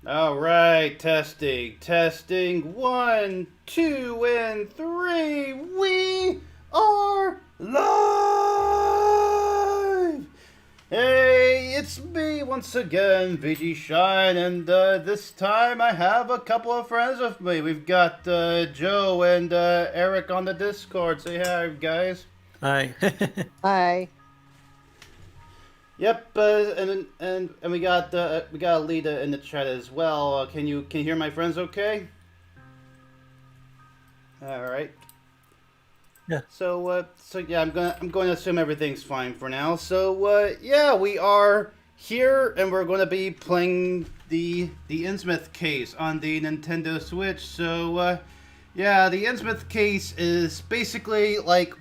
All right, testing. 1, 2, and 3. We are live. Hey, it's me once again, VGShine, and this time I have a couple of friends with me. We've got Joe and Eric on the Discord. Say hi, guys. Hi. Hi. Yep, and we got Lita in the chat as well. Can you hear my friends? Okay. All right. Yeah. So yeah, I'm going to assume everything's fine for now. So yeah, we are here, and we're going to be playing the Innsmouth Case on the Nintendo Switch. So yeah, the Innsmouth Case is basically like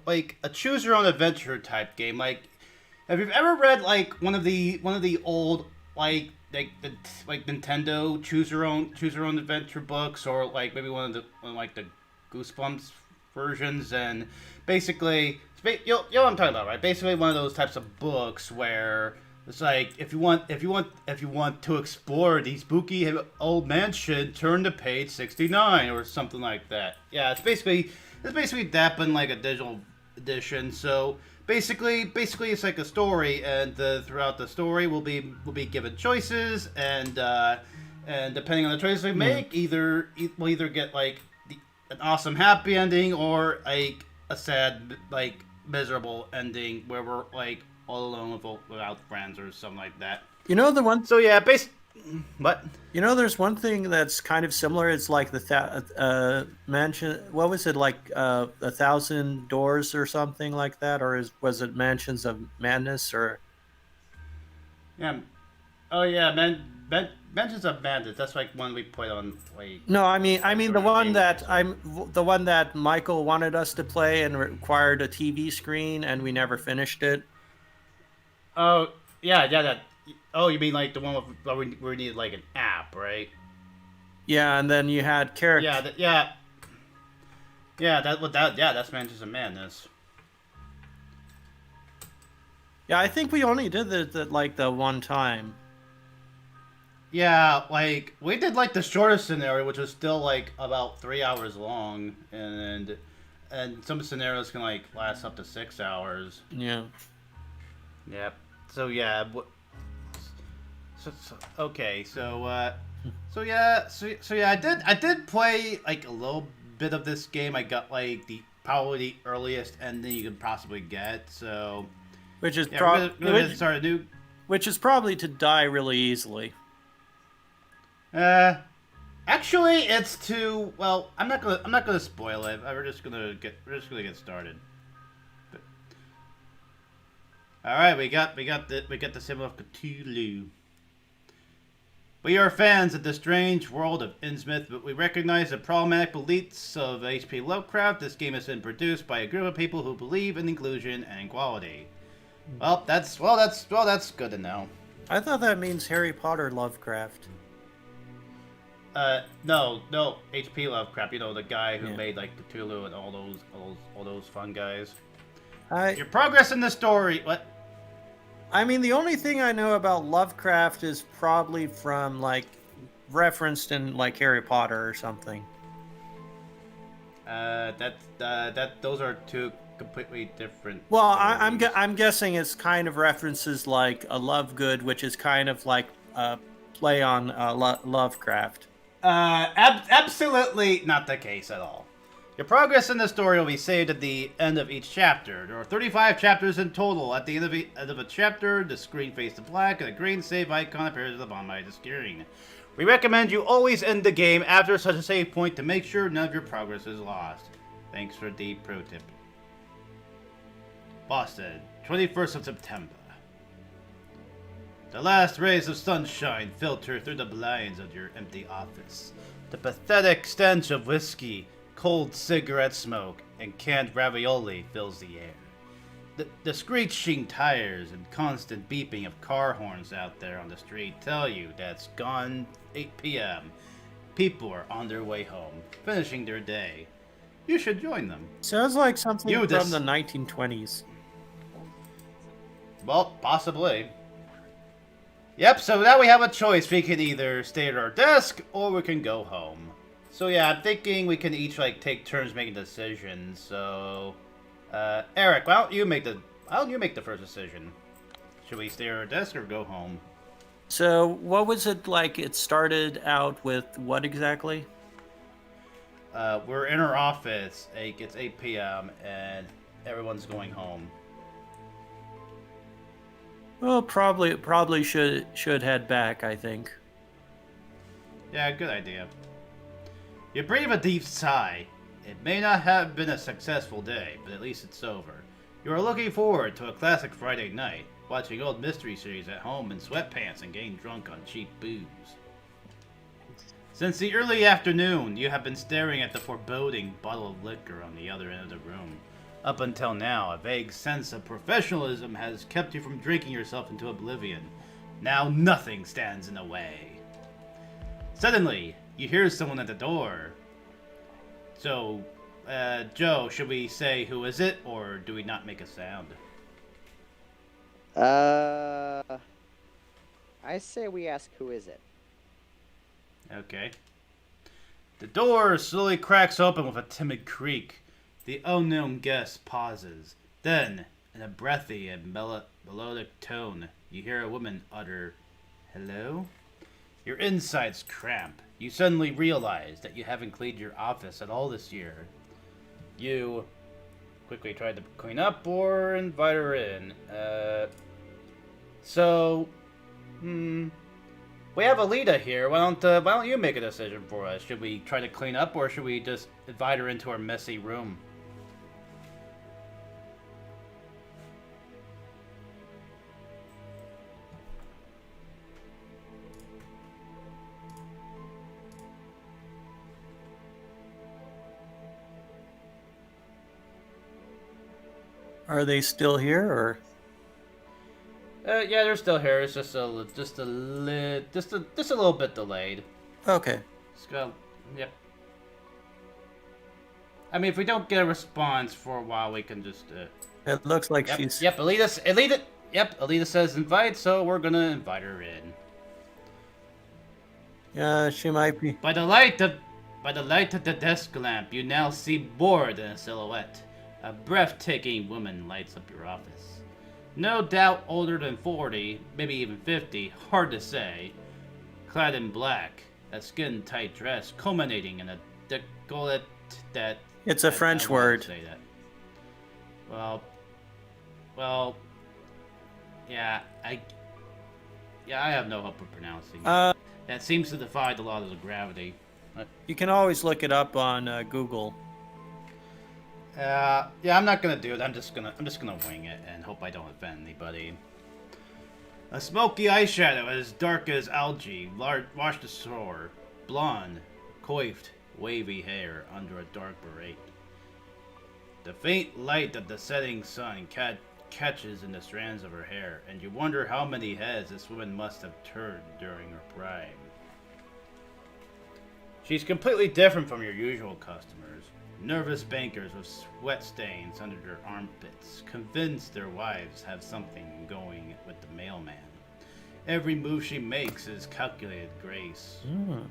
like a choose your own adventure type game. Like, have you ever read like one of the old like Nintendo choose your own adventure books, or like maybe one of the Goosebumps versions? And basically, you know what I'm talking about, right? Basically, one of those types of books where it's like if you want to explore the spooky old mansion, turn to page 69 or something like that. Yeah, it's basically that, but in like a digital edition. So basically it's like a story, and throughout the story we'll be given choices, and depending on the choices we make, we'll either get like an awesome happy ending, or like a sad, like miserable ending where we're like all alone without friends or something like that. You know the one. So yeah, what? You know, there's one thing that's kind of similar. It's like the mansion. What was it, like 1,000 Doors or something like that, or was it Mansions of Madness or? Yeah. Oh yeah, Mansions of Madness. That's like one we played on. Like, No, I mean the one that Michael wanted us to play and required a TV screen, and we never finished it. Oh yeah, that. Oh, you mean like the one where we needed like an app, right? Yeah, and then you had characters. Yeah, that's Mansions of Madness. Yeah, I think we only did the like the one time. Yeah, like we did like the shortest scenario, which was still like about 3 hours long, and some scenarios can like last up to 6 hours. Yeah. Yep. So yeah. Okay. So yeah. I did play like a little bit of this game. I got like probably the earliest ending you could possibly get. So. Which is which is probably to die really easily. Actually, it's too well. I'm not gonna spoil it. We're just gonna get started. But, all right, we got the symbol of Cthulhu. We are fans of the strange world of Innsmouth, but we recognize the problematic beliefs of H.P. Lovecraft. This game has been produced by a group of people who believe in inclusion and equality. Well, that's good to know. I thought that means Harry Potter Lovecraft. No, H.P. Lovecraft. You know, the guy who made like Cthulhu and all those fun guys. Your progress in the story. What? I mean, the only thing I know about Lovecraft is probably from like referenced in like Harry Potter or something. Those are two completely different. Well, I'm guessing it's kind of references like a Lovegood, which is kind of like a play on Lovecraft. Absolutely not the case at all. Your progress in the story will be saved at the end of each chapter. There are 35 chapters in total. At the end of a chapter, the screen fades to black and a green save icon appears at the bottom of the screen. We recommend you always end the game after such a save point to make sure none of your progress is lost. Thanks for the pro tip. Boston, 21st of September. The last rays of sunshine filter through the blinds of your empty office. The pathetic stench of whiskey, cold cigarette smoke, and canned ravioli fills the air. The screeching tires and constant beeping of car horns out there on the street tell you that it's gone 8 p.m. People are on their way home, finishing their day. You should join them. Sounds like something from the 1920s. Well, possibly. Yep, so now we have a choice. We can either stay at our desk, or we can go home. So yeah, I'm thinking we can each, like, take turns making decisions, so... Eric, why don't you make the first decision? Should we stay at our desk or go home? So, what was it like? It started out with what exactly? We're in our office. It's 8 p.m. and everyone's going home. Well, probably should head back, I think. Yeah, good idea. You breathe a deep sigh. It may not have been a successful day, but at least it's over. You are looking forward to a classic Friday night, watching old mystery series at home in sweatpants and getting drunk on cheap booze. Since the early afternoon, you have been staring at the foreboding bottle of liquor on the other end of the room. Up until now, a vague sense of professionalism has kept you from drinking yourself into oblivion. Now nothing stands in the way. Suddenly, you hear someone at the door. So, Joe, should we say who is it, or do we not make a sound? I say we ask who is it. Okay. The door slowly cracks open with a timid creak. The unknown guest pauses. Then, in a breathy and melodic tone, you hear a woman utter, "Hello?" Your insides cramp. You suddenly realize that you haven't cleaned your office at all this year. You quickly tried to clean up or invite her in. We have Alita here. Why don't you make a decision for us? Should we try to clean up, or should we just invite her into our messy room? Are they still here, or? Yeah, they're still here. It's just a little bit delayed. Okay. Let's go. Yep. I mean, if we don't get a response for a while, we can just. It looks like Yep. she's. Yep. Alita. Yep. Alita says invite, so we're gonna invite her in. Yeah, she might be. By the light of the desk lamp, you now see more than a silhouette. A breathtaking woman lights up your office. No doubt older than 40, maybe even 50, hard to say. Clad in black, a skin-tight dress culminating in a décolleté that... It's a French word. Say that. Well, yeah, I have no hope of pronouncing it. That seems to defy the laws of gravity. You can always look it up on Google. Yeah, I'm not gonna do it. I'm just gonna wing it and hope I don't offend anybody. A smoky eyeshadow as dark as algae washed ashore. Blonde, coiffed, wavy hair under a dark beret. The faint light of the setting sun catches in the strands of her hair, and you wonder how many heads this woman must have turned during her prime. She's completely different from your usual customers. Nervous bankers with sweat stains under their armpits, convinced their wives have something going with the mailman. Every move she makes is calculated grace.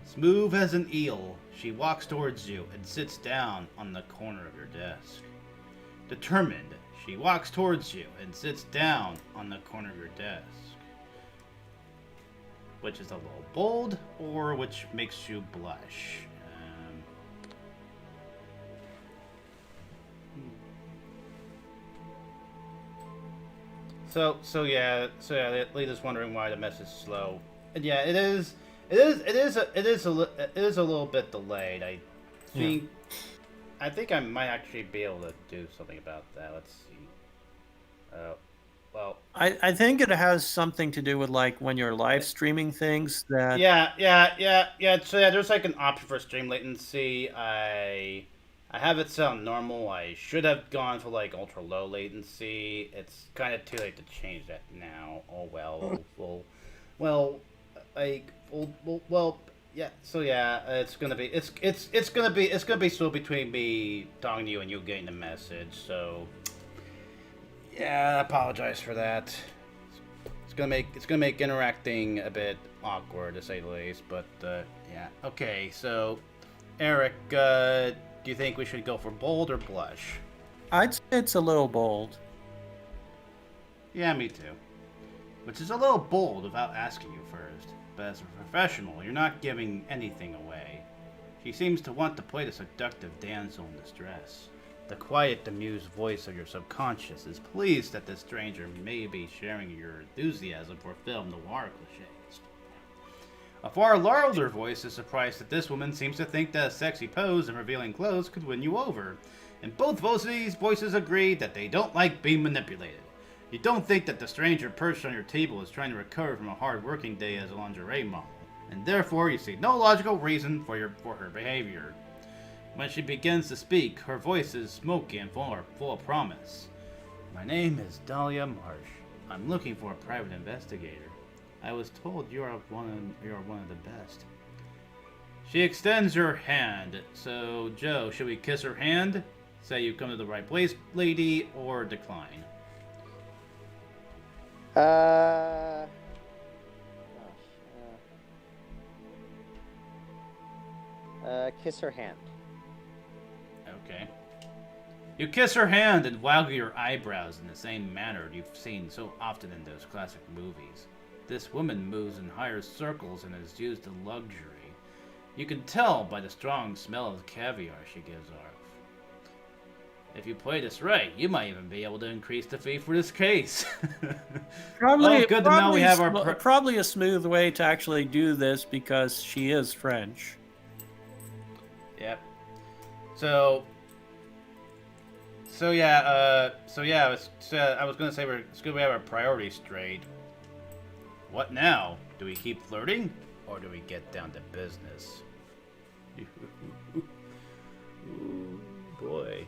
Smooth as an eel, she walks towards you and sits down on the corner of your desk. Determined, she walks towards you and sits down on the corner of your desk. Which is a little bold, or which makes you blush. So yeah, Lita's wondering why the message is slow. And yeah, it is a little bit delayed. I think I might actually be able to do something about that. Let's see. Well, I think it has something to do with like when you're live streaming things that. Yeah. So yeah, there's like an option for stream latency. I have it set on normal. I should have gone for like ultra low latency. It's kind of too late to change that now. Oh well. Yeah. So yeah, it's gonna be slow between me talking to you and you getting the message. So yeah, I apologize for that. It's gonna make interacting a bit awkward to say the least. But yeah. Okay. So, Eric, do you think we should go for bold or blush? I'd say it's a little bold. Yeah, me too. Which is a little bold without asking you first. But as a professional, you're not giving anything away. She seems to want to play the seductive damsel in distress. The quiet, amused voice of your subconscious is pleased that this stranger may be sharing your enthusiasm for film noir cliches. A far louder voice is surprised that this woman seems to think that a sexy pose and revealing clothes could win you over. And both voices agree that they don't like being manipulated. You don't think that the stranger perched on your table is trying to recover from a hard working day as a lingerie model, and therefore you see no logical reason for her behavior. When she begins to speak, her voice is smoky and full of promise. My name is Dahlia Marsh. I'm looking for a private investigator. I was told you are one of the best. She extends her hand. So, Joe, should we kiss her hand? Say you've come to the right place, lady, or decline? Gosh. Kiss her hand. Okay. You kiss her hand and waggle your eyebrows in the same manner you've seen so often in those classic movies. This woman moves in higher circles and is used to luxury. You can tell by the strong smell of caviar she gives off. If you play this right, you might even be able to increase the fee for this case. Probably, good to know we have our probably a smooth way to actually do this because she is French. Yep. So yeah. I was gonna say it's good we have our priorities straight. What now? Do we keep flirting, or do we get down to business? Ooh, boy.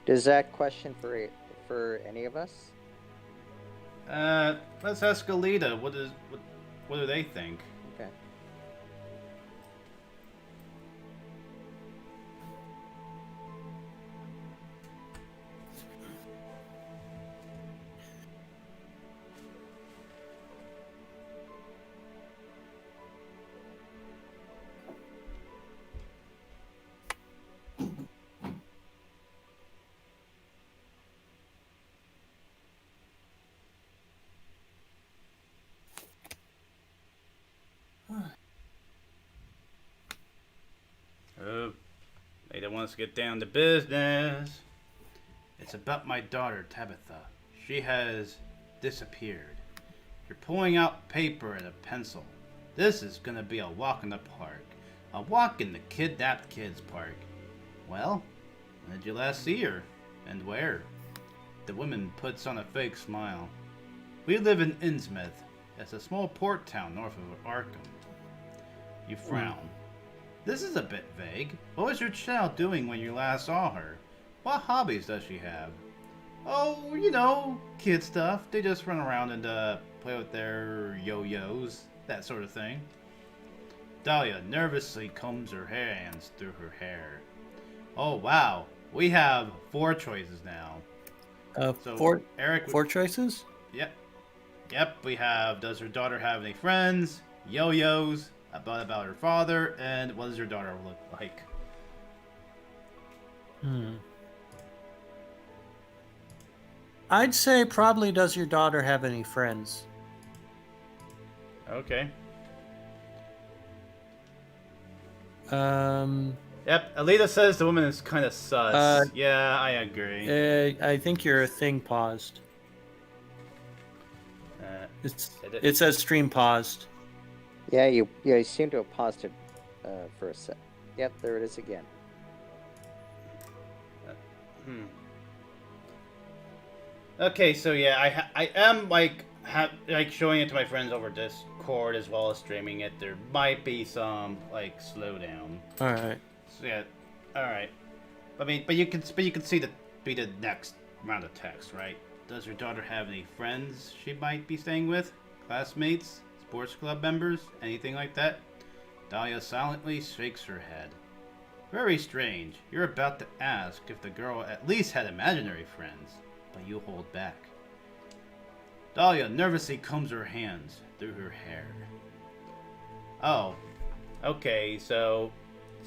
Does that question for any of us? Let's ask Alita. What do they think? Okay. Oh, they don't want us to get down to business. It's about my daughter, Tabitha. She has disappeared. You're pulling out paper and a pencil. This is gonna be a walk in the park. A walk in the kidnapped kids park. Well, when did you last see her? And where? The woman puts on a fake smile. We live in Innsmouth. It's a small port town north of Arkham. You frown. This is a bit vague. What was your child doing when you last saw her? What hobbies does she have? Oh, you know, kid stuff. They just run around and play with their yo-yos, that sort of thing. Dahlia nervously combs her hands through her hair. Oh, wow. We have 4 choices now. Eric, 4 choices? Yep, we have, does her daughter have any friends? Yo-yos? About her father? And what does her daughter look like? I'd say probably does your daughter have any friends? Okay. Yep, Alita says the woman is kind of sus. Yeah, I agree. I think your thing paused. It says stream paused. Yeah, you seem to have paused it for a sec. Yep, there it is again. Okay, so yeah, I am like showing it to my friends over Discord as well as streaming it. There might be some like slowdown. All right. So yeah, all right. I mean, but you can see the next round of text, right? Does your daughter have any friends she might be staying with? Classmates? Sports club members? Anything like that? Dahlia silently shakes her head. Very strange. You're about to ask if the girl at least had imaginary friends, but you hold back. Dahlia nervously combs her hands through her hair. Oh, okay, so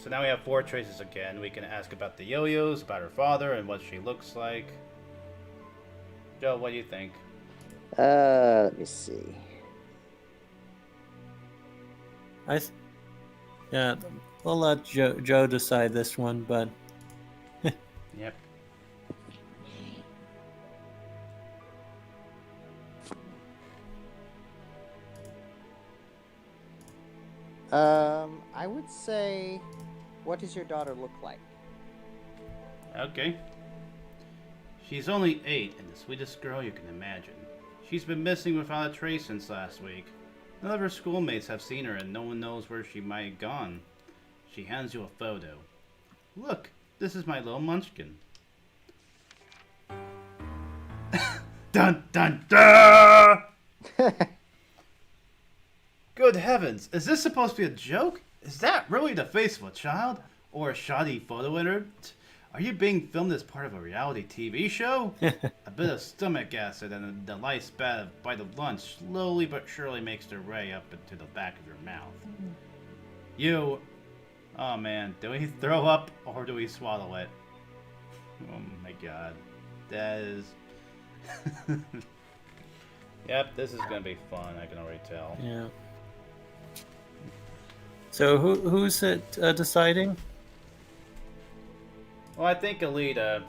now we have 4 choices again. We can ask about the yo-yos, about her father, and what she looks like. Joe, what do you think? Let me see. Yeah, we'll let Joe decide this one, but Yep. I would say, what does your daughter look like? Okay. She's only 8 and the sweetest girl you can imagine. She's been missing without a trace since last week. None of her schoolmates have seen her and no one knows where she might have gone. She hands you a photo. Look, this is my little munchkin. Dun dun dun! Good heavens, is this supposed to be a joke? Is that really the face of a child? Or a shoddy photo edit? Are you being filmed as part of a reality TV show? A bit of stomach acid and a delightful bite of lunch slowly but surely makes their way up into the back of your mouth. You... Oh man, do we throw up or do we swallow it? Oh my god. That is... Yep, this is gonna be fun, I can already tell. yeah. So who's it deciding? Well, I think Alita,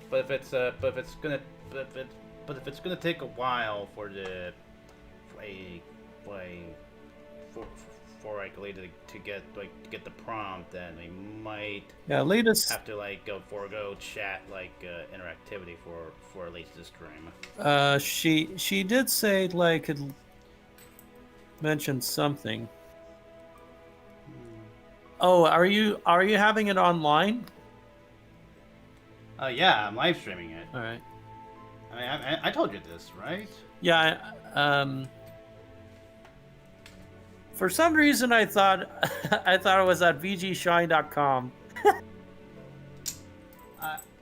but if it's gonna take a while for like Alita to get the prompt, then we might Yeah, Lita's. have to like forego chat interactivity for at least this stream. She did say like it mentioned something. Oh, are you having it online? Yeah, I'm live streaming it. All right. I mean, I told you this, right? Yeah. For some reason, I thought it was at VGShine.com.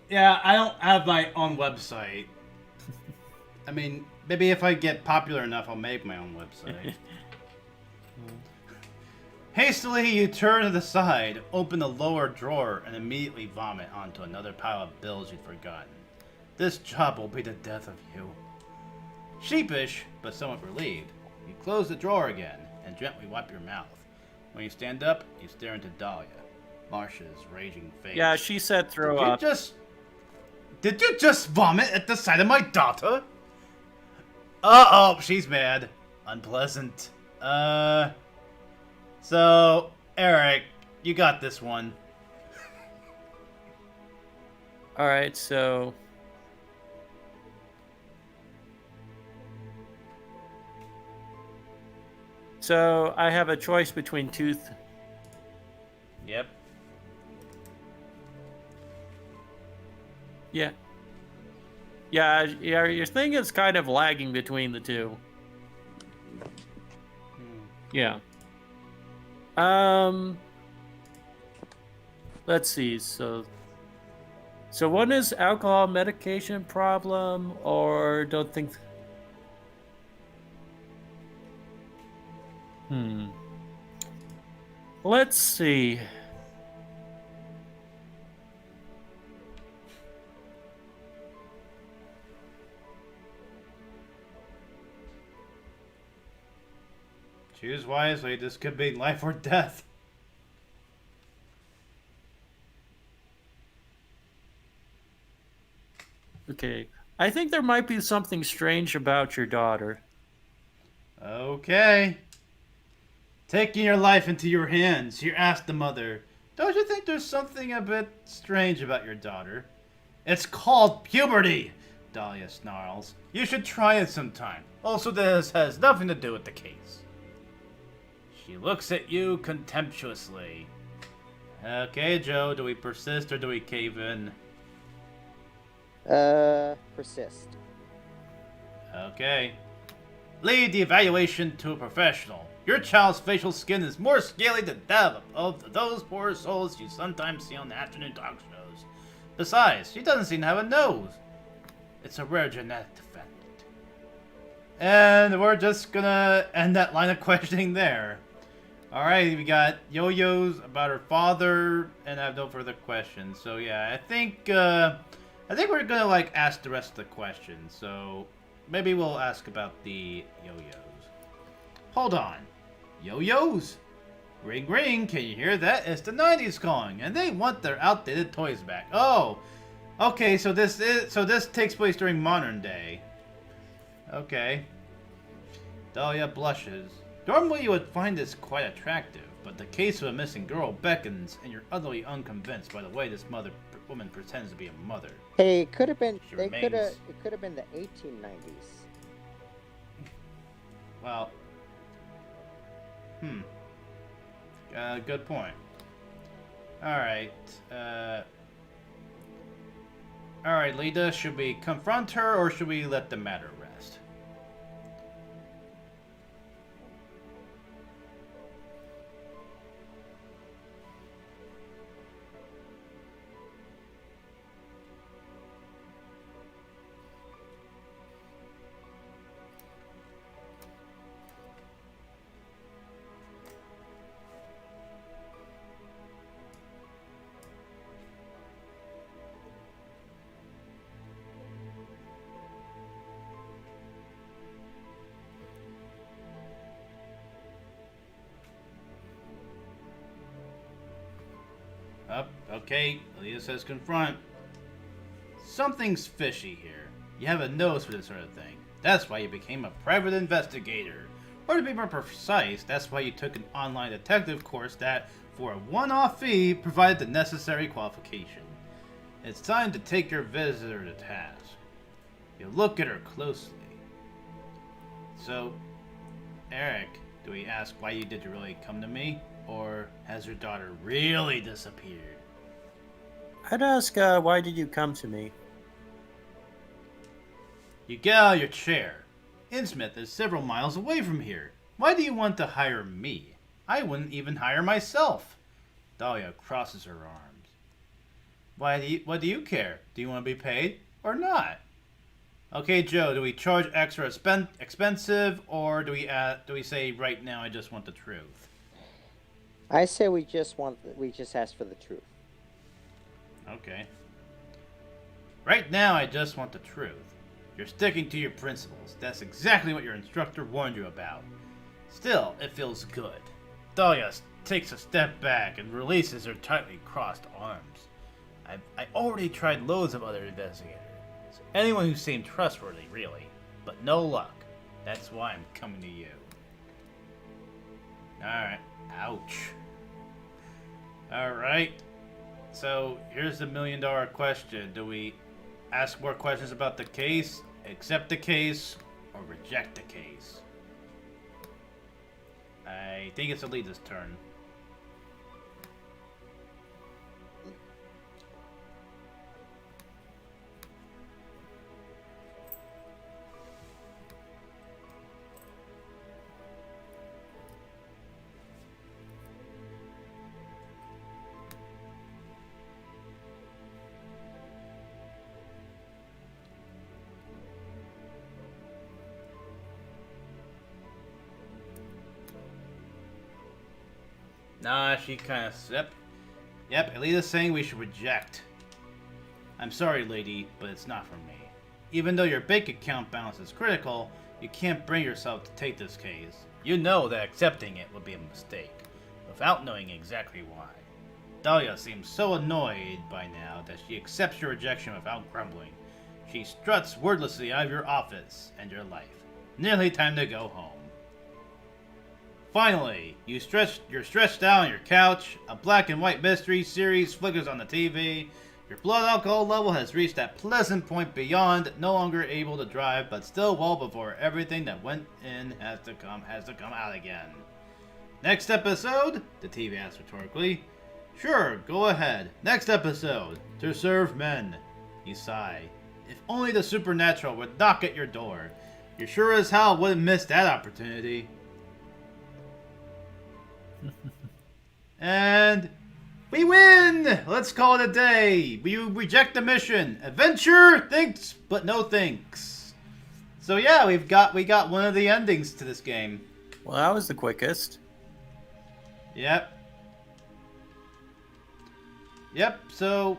Yeah, I don't have my own website. I mean, maybe if I get popular enough, I'll make my own website. Hastily, you turn to the side, open the lower drawer, and immediately vomit onto another pile of bills you'd forgotten. This job will be the death of you. Sheepish, but somewhat relieved, you close the drawer again and gently wipe your mouth. When you stand up, you stare into Dahlia, Marcia's raging face. Yeah, she said throw up. Did you just vomit at the sight of my daughter? Uh-oh, she's mad. Unpleasant. So, Eric, you got this one. All right, so I have a choice between two. Yep. Yeah. Your thing is kind of lagging between the two. Yeah. Let's see. So one is alcohol medication problem, or don't think. Let's see. Choose wisely. This could be life or death. Okay. I think there might be something strange about your daughter. Okay. Taking your life into your hands, you ask the mother, don't you think there's something a bit strange about your daughter? It's called puberty, Dahlia snarls. You should try it sometime. Also, this has nothing to do with the case. She looks at you contemptuously. Okay, Joe, do we persist or do we cave in? Persist. Okay. Lead the evaluation to a professional. Your child's facial skin is more scaly than that of those poor souls you sometimes see on the afternoon talk shows. Besides, she doesn't seem to have a nose. It's a rare genetic defect. And we're just gonna end that line of questioning there. Alright, we got Yo-Yo's about her father, and I have no further questions. So yeah, I think we're gonna like ask the rest of the questions. So maybe we'll ask about the Yo-Yo's. Hold on. Yo-Yo's? Ring ring, can you hear that? It's the 90s calling, and they want their outdated toys back. Oh, okay, so this takes place during modern day. Okay. Dahlia blushes. Normally you would find this quite attractive, but the case of a missing girl beckons, and you're utterly unconvinced by the way this woman pretends to be a mother. Hey, it could have been. She It remains- could have been the 1890s. Well, good point. Alright, alright, Lita, should we confront her, or should we let the matter rest? Okay, Leah says confront. Something's fishy here. You have a nose for this sort of thing. That's why you became a private investigator. Or to be more precise, that's why you took an online detective course that, for a one-off fee, provided the necessary qualification. It's time to take your visitor to task. You look at her closely. So, Eric, do we ask why did you really come to me? Or has your daughter really disappeared? I'd ask, why did you come to me? You get out of your chair. Innsmouth is several miles away from here. Why do you want to hire me? I wouldn't even hire myself. Dahlia crosses her arms. What do you care? Do you want to be paid or not? Okay, Joe, do we charge extra expensive, or do we say right now I just want the truth? I say we just ask for the truth. Okay. Right now I just want the truth. You're sticking to your principles. That's exactly what your instructor warned you about. Still, it feels good. Dahlia takes a step back and releases her tightly crossed arms. I already tried loads of other investigators. Anyone who seemed trustworthy, really. But no luck. That's why I'm coming to you. Alright. Ouch. Alright. So, here's the $1 million question. Do we ask more questions about the case, accept the case, or reject the case? I think it's Alita's turn. Nah, she kind of... Yep, Alita's saying we should reject. I'm sorry, lady, but it's not for me. Even though your bank account balance is critical, you can't bring yourself to take this case. You know that accepting it would be a mistake, without knowing exactly why. Dahlia seems so annoyed by now that she accepts your rejection without grumbling. She struts wordlessly out of your office and your life. Nearly time to go home. Finally, you're stretched out on your couch, a black and white mystery series flickers on the TV, your blood alcohol level has reached that pleasant point beyond, no longer able to drive, but still well before everything that went in has to come out again. Next episode? The TV asks rhetorically. Sure, go ahead. Next episode. To serve men. You sigh. If only the supernatural would knock at your door. You sure as hell wouldn't miss that opportunity. And we win! Let's call it a day. We reject the mission. Adventure, thanks, but no thanks. So yeah, we got one of the endings to this game. Well, that was the quickest. Yep. Yep. So.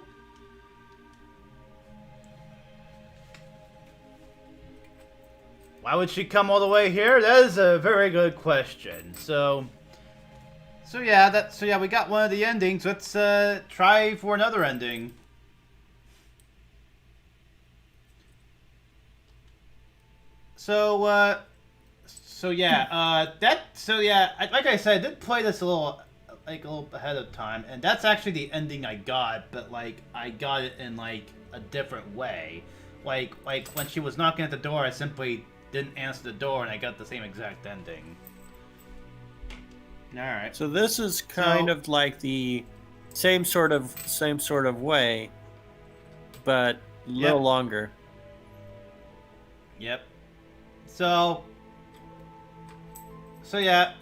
Why would she come all the way here? That is a very good question. So yeah, we got one of the endings. Let's try for another ending. Like I said, I did play this a little ahead of time, and that's actually the ending I got, but like I got it in like a different way. Like when she was knocking at the door, I simply didn't answer the door, and I got the same exact ending. All right. So this is kind of like the same sort of way, but a little longer. Yep. So yeah,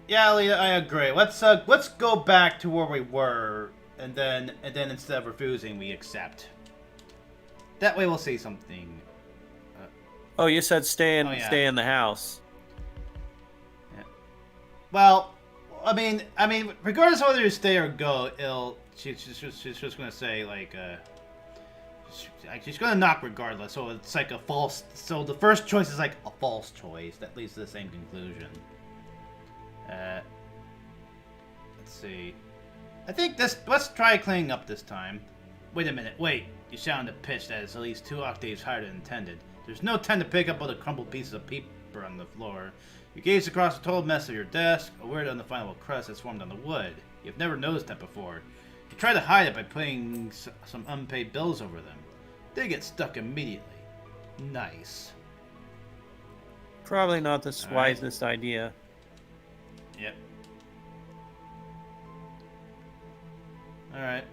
Alita, I agree. Let's go back to where we were, and then instead of refusing, we accept. That way, we'll see something. Oh, you said stay in the house. Yeah. Well, I mean, regardless of whether you stay or go, she's just gonna say like she's gonna knock regardless. So it's like a false. So the first choice is like a false choice that leads to the same conclusion. Let's see. I think let's try cleaning up this time. Wait a minute. Wait. You sound a pitch that is at least 2 octaves higher than intended. There's no time to pick up all the crumpled pieces of paper on the floor. You gaze across the total mess of your desk, a weird undefinable crust that's formed on the wood. You've never noticed that before. You try to hide it by putting some unpaid bills over them. They get stuck immediately. Nice. Probably not the wisest idea. Yep. Alright.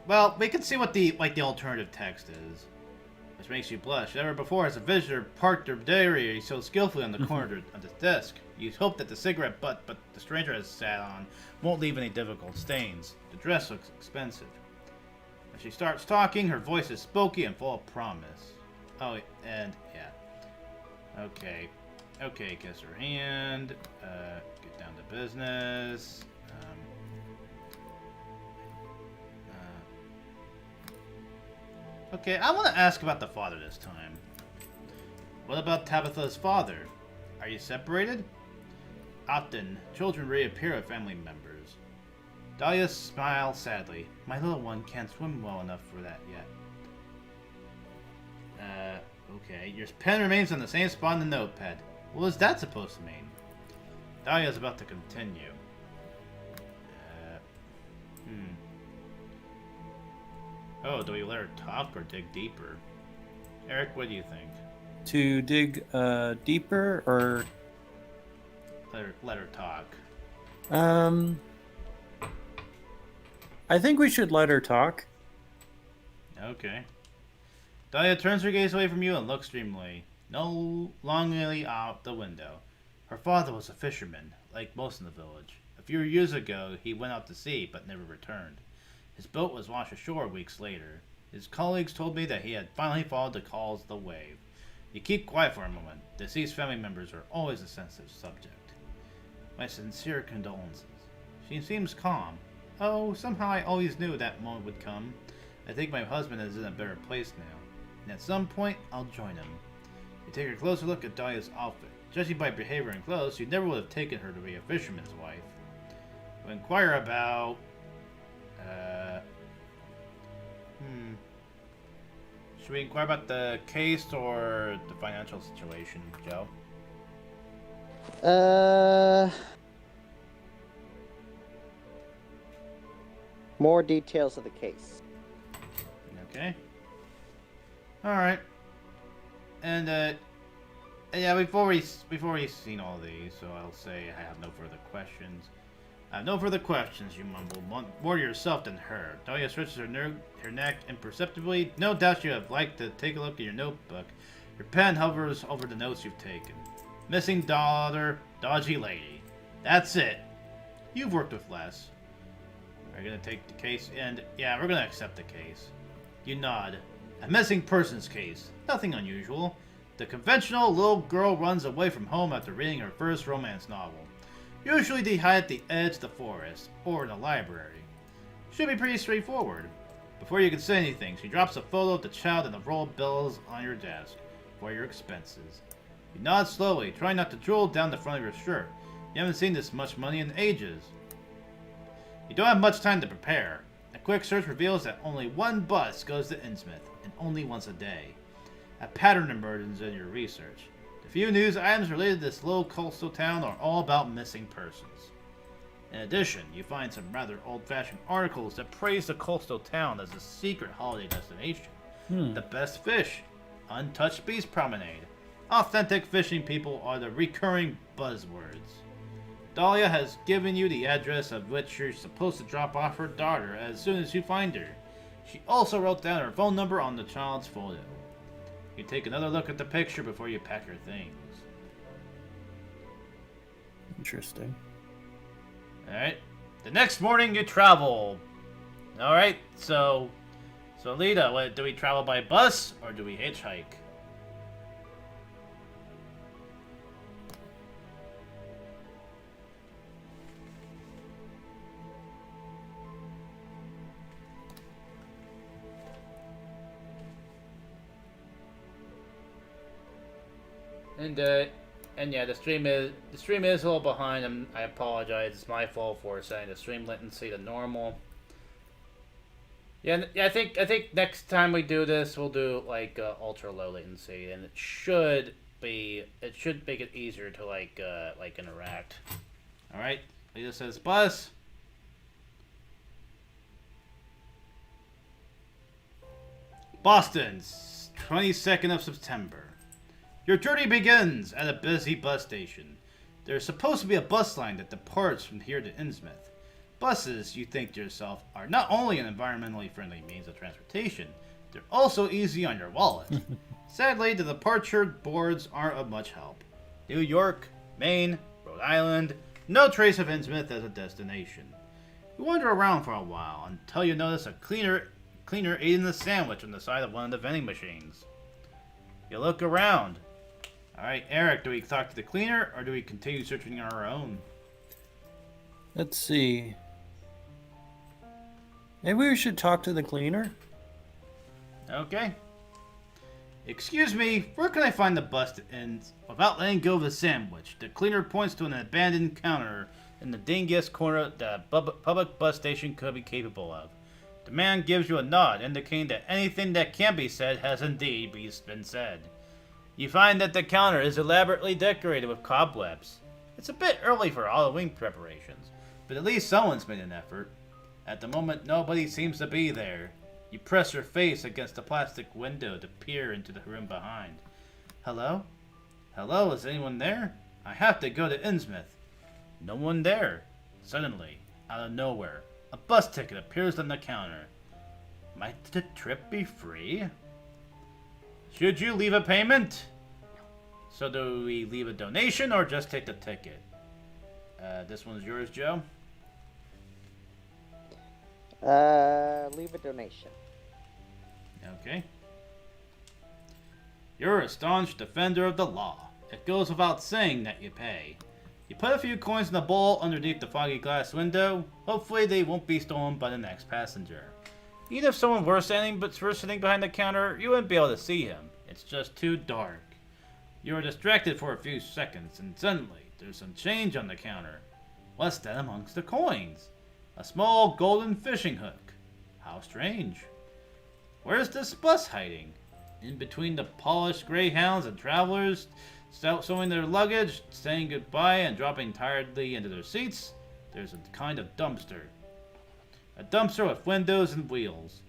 Well, we can see what the alternative text is. Which makes you blush. Never before has a visitor parked their diary so skillfully on the corner of the desk. You hope that the cigarette butt the stranger has sat on won't leave any difficult stains. The dress looks expensive. As she starts talking, her voice is spooky and full of promise. Oh, and yeah. Okay, kiss her hand. Get down to business. Okay, I want to ask about the father this time. What about Tabitha's father? Are you separated? Often, children reappear with family members. Dahlia smiles sadly. My little one can't swim well enough for that yet. Okay. Your pen remains on the same spot in the notepad. What is that supposed to mean? Dahlia's about to continue. Oh, do we let her talk or dig deeper? Eric, what do you think? To dig deeper or let her talk? I think we should let her talk. Okay. Dahlia turns her gaze away from you and looks dreamily, no longingly out the window. Her father was a fisherman, like most in the village. A few years ago, he went out to sea, but never returned. His boat was washed ashore weeks later. His colleagues told me that he had finally followed the calls of the wave. You keep quiet for a moment. Deceased family members are always a sensitive subject. My sincere condolences. She seems calm. Oh, somehow I always knew that moment would come. I think my husband is in a better place now, and at some point, I'll join him. You take a closer look at Dahlia's outfit. Judging by behavior and clothes, you never would have taken her to be a fisherman's wife. You inquire about... Should we inquire about the case or the financial situation, Joe? More details of the case. Okay. Alright. And, yeah, before we've seen all these, so I'll say I have no further questions. I have no further questions, you mumble. More to yourself than her. Dahlia stretches her neck imperceptibly. No doubt you have liked to take a look at your notebook. Your pen hovers over the notes you've taken. Missing daughter, dodgy lady. That's it. You've worked with less. We're gonna take the case, and yeah, we're gonna accept the case. You nod. A missing persons case. Nothing unusual. The conventional little girl runs away from home after reading her first romance novel. Usually they hide at the edge of the forest, or in the library. Should be pretty straightforward. Before you can say anything, she drops a photo of the child and a roll of bills on your desk for your expenses. You nod slowly, trying not to drool down the front of your shirt. You haven't seen this much money in ages. You don't have much time to prepare. A quick search reveals that only one bus goes to Innsmouth, and only once a day. A pattern emerges in your research. The few news items related to this little coastal town are all about missing persons. In addition, you find some rather old-fashioned articles that praise the coastal town as a secret holiday destination. The best fish, untouched beach promenade, authentic fishing people are the recurring buzzwords. Dahlia has given you the address of which you're supposed to drop off her daughter as soon as you find her. She also wrote down her phone number on the child's photo. You take another look at the picture before you pack your things. Interesting. Alright. The next morning you travel. Alright, so Lita, do we travel by bus or do we hitchhike? And yeah, the stream is a little behind. I apologize. It's my fault for setting the stream latency to normal. Yeah, I think next time we do this, we'll do like ultra low latency, and it should make it easier to like interact. All right, Lita says bus. Boston, 22nd of September. Your journey begins at a busy bus station. There's supposed to be a bus line that departs from here to Innsmouth. Buses, you think to yourself, are not only an environmentally friendly means of transportation, they're also easy on your wallet. Sadly, the departure boards aren't of much help. New York, Maine, Rhode Island, no trace of Innsmouth as a destination. You wander around for a while until you notice a cleaner eating a sandwich on the side of one of the vending machines. You look around. Alright, Eric, do we talk to the cleaner, or do we continue searching on our own? Let's see. Maybe we should talk to the cleaner? Okay. Excuse me, where can I find the bus that ends without letting go of the sandwich? The cleaner points to an abandoned counter in the dingiest corner that a public bus station could be capable of. The man gives you a nod, indicating that anything that can be said has indeed been said. You find that the counter is elaborately decorated with cobwebs. It's a bit early for Halloween preparations, but at least someone's made an effort. At the moment, nobody seems to be there. You press your face against the plastic window to peer into the room behind. Hello? Hello, is anyone there? I have to go to Innsmouth. No one there. Suddenly, out of nowhere, a bus ticket appears on the counter. Might the trip be free? Should you leave a payment? So do we leave a donation or just take the ticket? This one's yours, Joe. Leave a donation. Okay. You're a staunch defender of the law. It goes without saying that you pay. You put a few coins in the bowl underneath the foggy glass window. Hopefully they won't be stolen by the next passenger. Even if someone were sitting behind the counter, you wouldn't be able to see him. It's just too dark. You are distracted for a few seconds, and suddenly, there's some change on the counter. What's that amongst the coins? A small golden fishing hook. How strange. Where's this bus hiding? In between the polished greyhounds and travelers sewing their luggage, saying goodbye and dropping tiredly into their seats, there's a kind of dumpster. A dumpster with windows and wheels.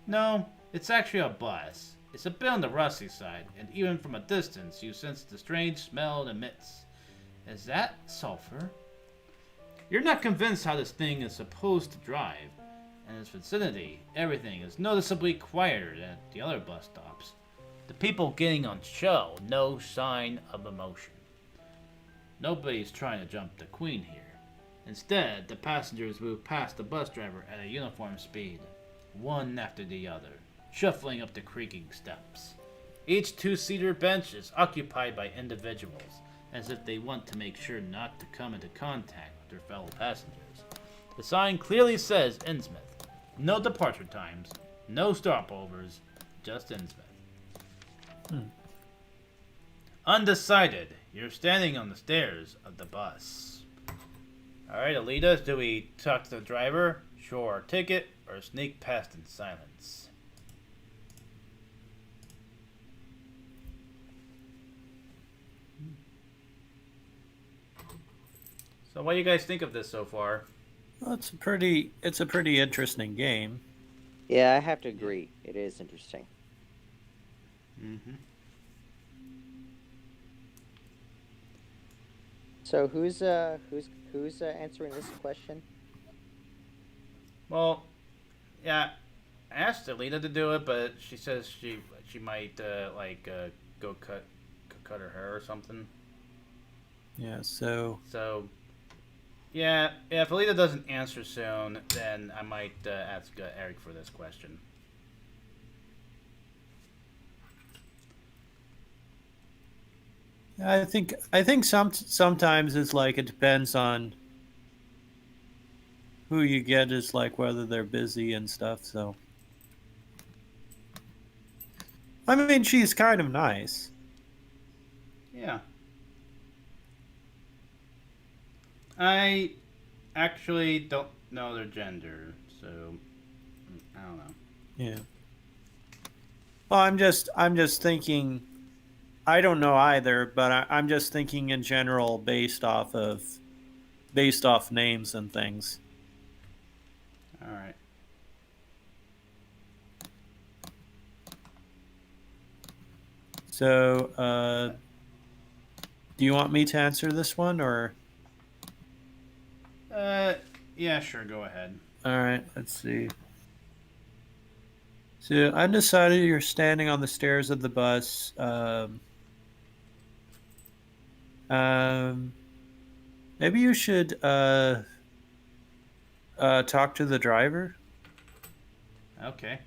No, it's actually a bus. It's a bit on the rusty side, and even from a distance you sense the strange smell it emits. Is that sulfur? You're not convinced how this thing is supposed to drive. In its vicinity, everything is noticeably quieter than at the other bus stops. The people getting on show, no sign of emotion. Nobody's trying to jump the queen here. Instead, the passengers move past the bus driver at a uniform speed, one after the other, shuffling up the creaking steps. Each two-seater bench is occupied by individuals, as if they want to make sure not to come into contact with their fellow passengers. The sign clearly says Innsmouth. No departure times, no stopovers, just Innsmouth. Undecided. You're standing on the stairs of the bus. Alright, Alita, do we talk to the driver, show our ticket, or sneak past in silence? So what do you guys think of this so far? Well, it's a pretty interesting game. Yeah, I have to agree. It is interesting. Mm-hmm. So who's answering this question? Well, yeah, I asked Alita to do it, but she says she might go cut her hair or something. Yeah. So Yeah, if Alita doesn't answer soon, then I might ask Eric for this question. I think sometimes it's like it depends on who you get, is like whether they're busy and stuff. So I mean, she's kind of nice. Yeah. I actually don't know their gender, so I don't know. Yeah. Well, I'm just thinking. I don't know either, but I'm just thinking in general based off names and things. All right. So, do you want me to answer this one, or? Yeah, sure, go ahead. All right, let's see. So, undecided, you're standing on the stairs of the bus. Maybe you should talk to the driver. Okay.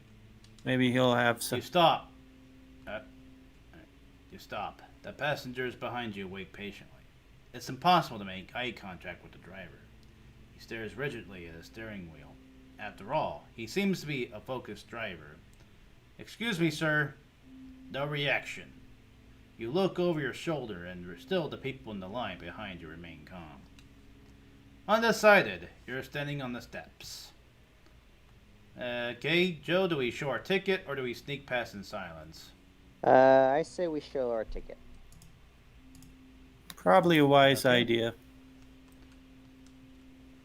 Maybe he'll have some. You stop. You stop. The passengers behind you wait patiently. It's impossible to make eye contact with the driver. He stares rigidly at his steering wheel. After all, he seems to be a focused driver. Excuse me, sir. No reaction. You look over your shoulder, and still the people in the line behind you remain calm. Undecided, you're standing on the steps. Okay, Joe, do we show our ticket, or do we sneak past in silence? I say we show our ticket. Probably a wise Okay. idea.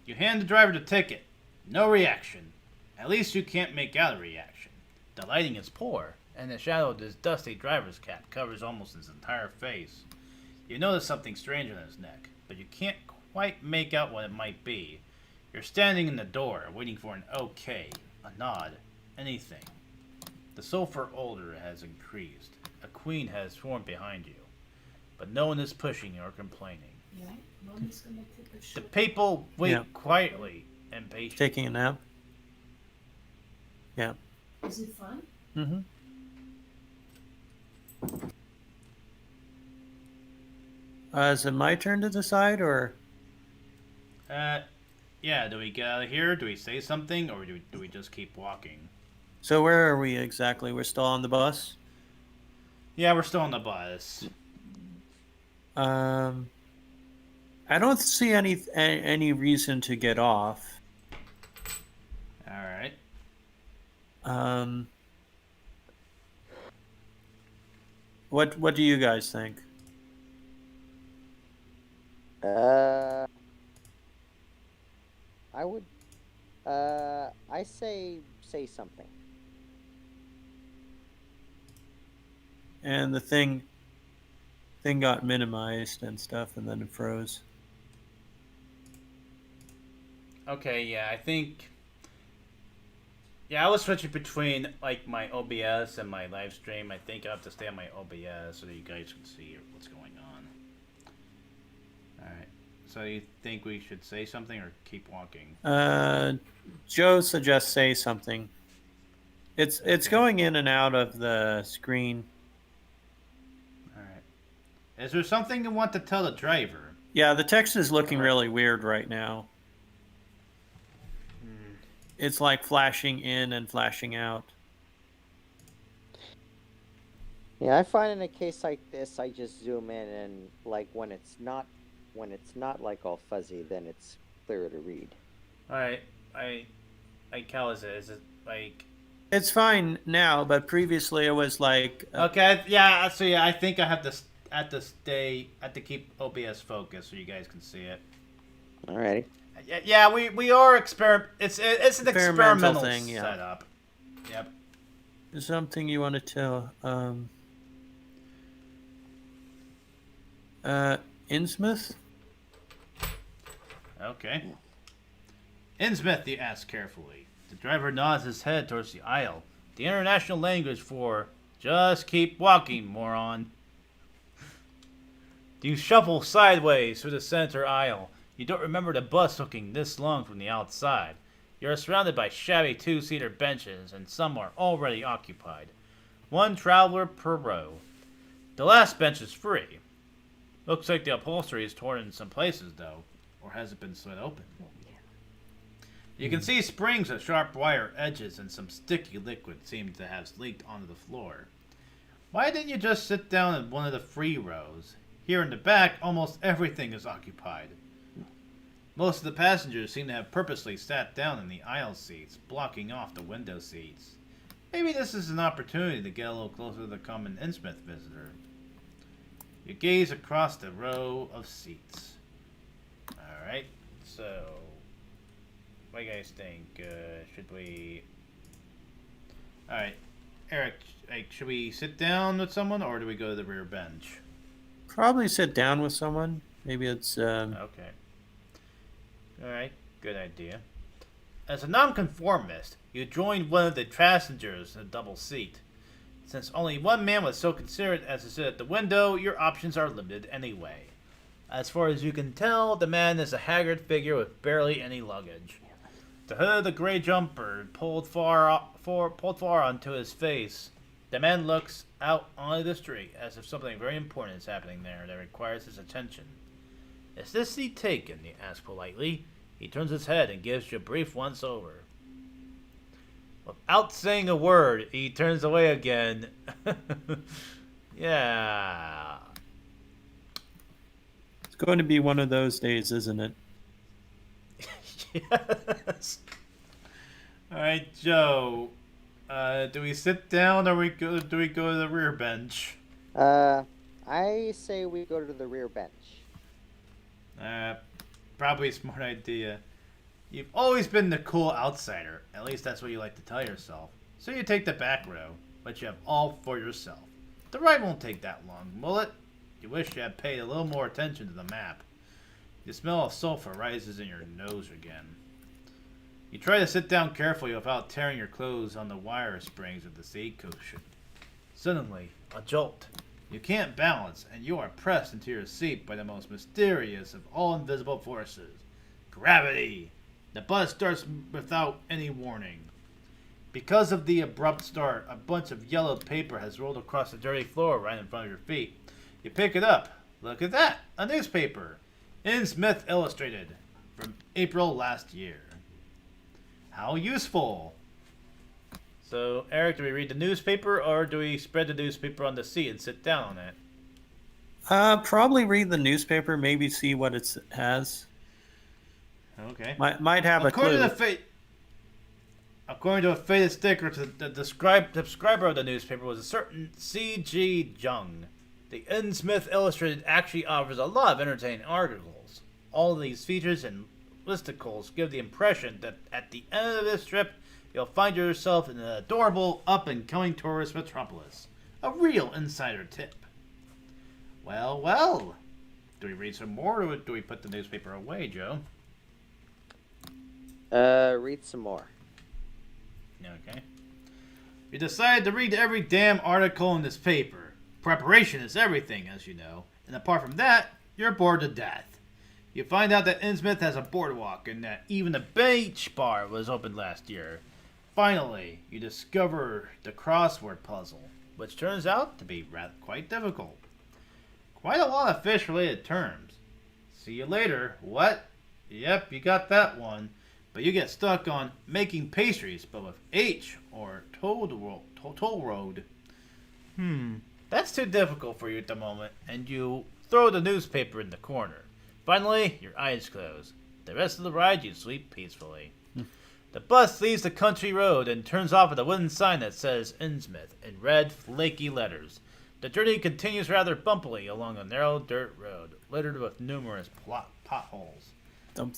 You hand the driver the ticket. No reaction. At least you can't make out a reaction. The lighting is poor, and the shadow of his dusty driver's cap covers almost his entire face. You notice something strange on his neck, but you can't quite make out what it might be. You're standing in the door, waiting for an okay, a nod, anything. The sulfur odor has increased. A queen has formed behind you, but no one is pushing or complaining. Yeah, mommy's gonna take a The short. people wait Yeah. quietly and patiently. Taking a nap. Yeah. Is it fun? Mm-hmm. Is it my turn to decide, or? Yeah, do we get out of here? Do we say something, or do we just keep walking? So where are we exactly? We're still on the bus. Yeah, we're still on the bus. I don't see any reason to get off. Alright. What do you guys think? I would. I say something. And the thing got minimized and stuff, and then it froze. Okay, yeah, I think... Yeah, I was switching between, like, my OBS and my live stream. I think I have to stay on my OBS so that you guys can see what's going on. Alright. So you think we should say something or keep walking? Joe suggests say something. It's going in and out of the screen. Is there something you want to tell the driver? Yeah, the text is looking really weird right now. It's like flashing in and flashing out. Yeah, I find in a case like this, I just zoom in and like when it's not like all fuzzy, then it's clearer to read. Alright, how is it? Is it like... It's fine now, but previously it was like... Okay, yeah, so yeah, I think I have to keep OBS focused so you guys can see it. Alrighty. Yeah, we are it's an experimental thing, yeah. setup. Yep. There's something you want to tell. Innsmouth? Okay. Innsmouth, you ask carefully. The driver nods his head towards the aisle. The international language for "just keep walking, moron." You shuffle sideways through the center aisle. You don't remember the bus looking this long from the outside. You are surrounded by shabby two-seater benches, and some are already occupied. One traveler per row. The last bench is free. Looks like the upholstery is torn in some places, though. Or has it been slit open? You can see springs with sharp wire edges and some sticky liquid seem to have leaked onto the floor. Why didn't you just sit down in one of the free rows? Here in the back, almost everything is occupied. Most of the passengers seem to have purposely sat down in the aisle seats, blocking off the window seats. Maybe this is an opportunity to get a little closer to the common Innsmouth visitor. You gaze across the row of seats. Alright, so... what do you guys think? Should we... Alright, Eric, should we sit down with someone, or do we go to the rear bench? Probably sit down with someone. Maybe it's... Okay. Alright, good idea. As a nonconformist, you joined one of the passengers in a double seat. Since only one man was so considerate as to sit at the window, your options are limited anyway. As far as you can tell, the man is a haggard figure with barely any luggage. The hood of the gray jumper pulled far onto his face. The man looks out onto the street as if something very important is happening there that requires his attention. "Is this seat taken?" he asks politely. He turns his head and gives you a brief once-over. Without saying a word, he turns away again. Yeah. It's going to be one of those days, isn't it? Yes. Alright, Joe. Do we sit down or do we go to the rear bench? I say we go to the rear bench. Probably a smart idea. You've always been the cool outsider. At least that's what you like to tell yourself. So you take the back row, but you have all for yourself. The ride won't take that long, will it? You wish you had paid a little more attention to the map. The smell of sulfur rises in your nose again. You try to sit down carefully without tearing your clothes on the wire springs of the seat cushion. Suddenly, a jolt. You can't balance, and you are pressed into your seat by the most mysterious of all invisible forces. Gravity! The bus starts without any warning. Because of the abrupt start, a bunch of yellowed paper has rolled across the dirty floor right in front of your feet. You pick it up. Look at that! A newspaper! Innsmouth Illustrated. From April last year. How useful! So, Eric, do we read the newspaper, or do we spread the newspaper on the seat and sit down on it? Probably read the newspaper, maybe see what it has. Okay. Might have According a clue. According to a faded sticker, the subscriber of the newspaper was a certain C.G. Jung. The Innsmouth Illustrated actually offers a lot of entertaining articles. All of these features and listicles give the impression that at the end of this trip, you'll find yourself in an adorable, up-and-coming tourist metropolis. A real insider tip. Well, well. Do we read some more, or do we put the newspaper away, Joe? Read some more. Okay. You decided to read every damn article in this paper. Preparation is everything, as you know. And apart from that, you're bored to death. You find out that Innsmouth has a boardwalk and that even the beach bar was opened last year. Finally, you discover the crossword puzzle, which turns out to be quite difficult. Quite a lot of fish-related terms. See you later. What? Yep, you got that one. But you get stuck on making pastries, but with H or toll road. That's too difficult for you at the moment, and you throw the newspaper in the corner. Finally, your eyes close. The rest of the ride, you sleep peacefully. The bus leaves the country road and turns off at a wooden sign that says Innsmouth in red, flaky letters. The journey continues rather bumpily along a narrow dirt road, littered with numerous potholes.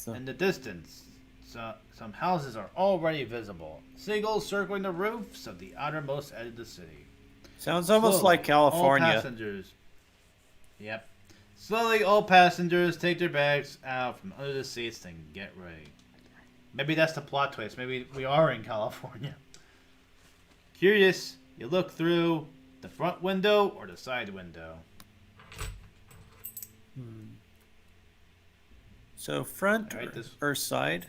In the distance, some houses are already visible. Seagulls circling the roofs of the outermost edge of the city. Sounds almost Slowly, like California. All passengers. Yep. Slowly, all passengers take their bags out from under the seats and get ready. Maybe that's the plot twist. Maybe we are in California. Curious, you look through the front window or the side window. So front Alright, or side?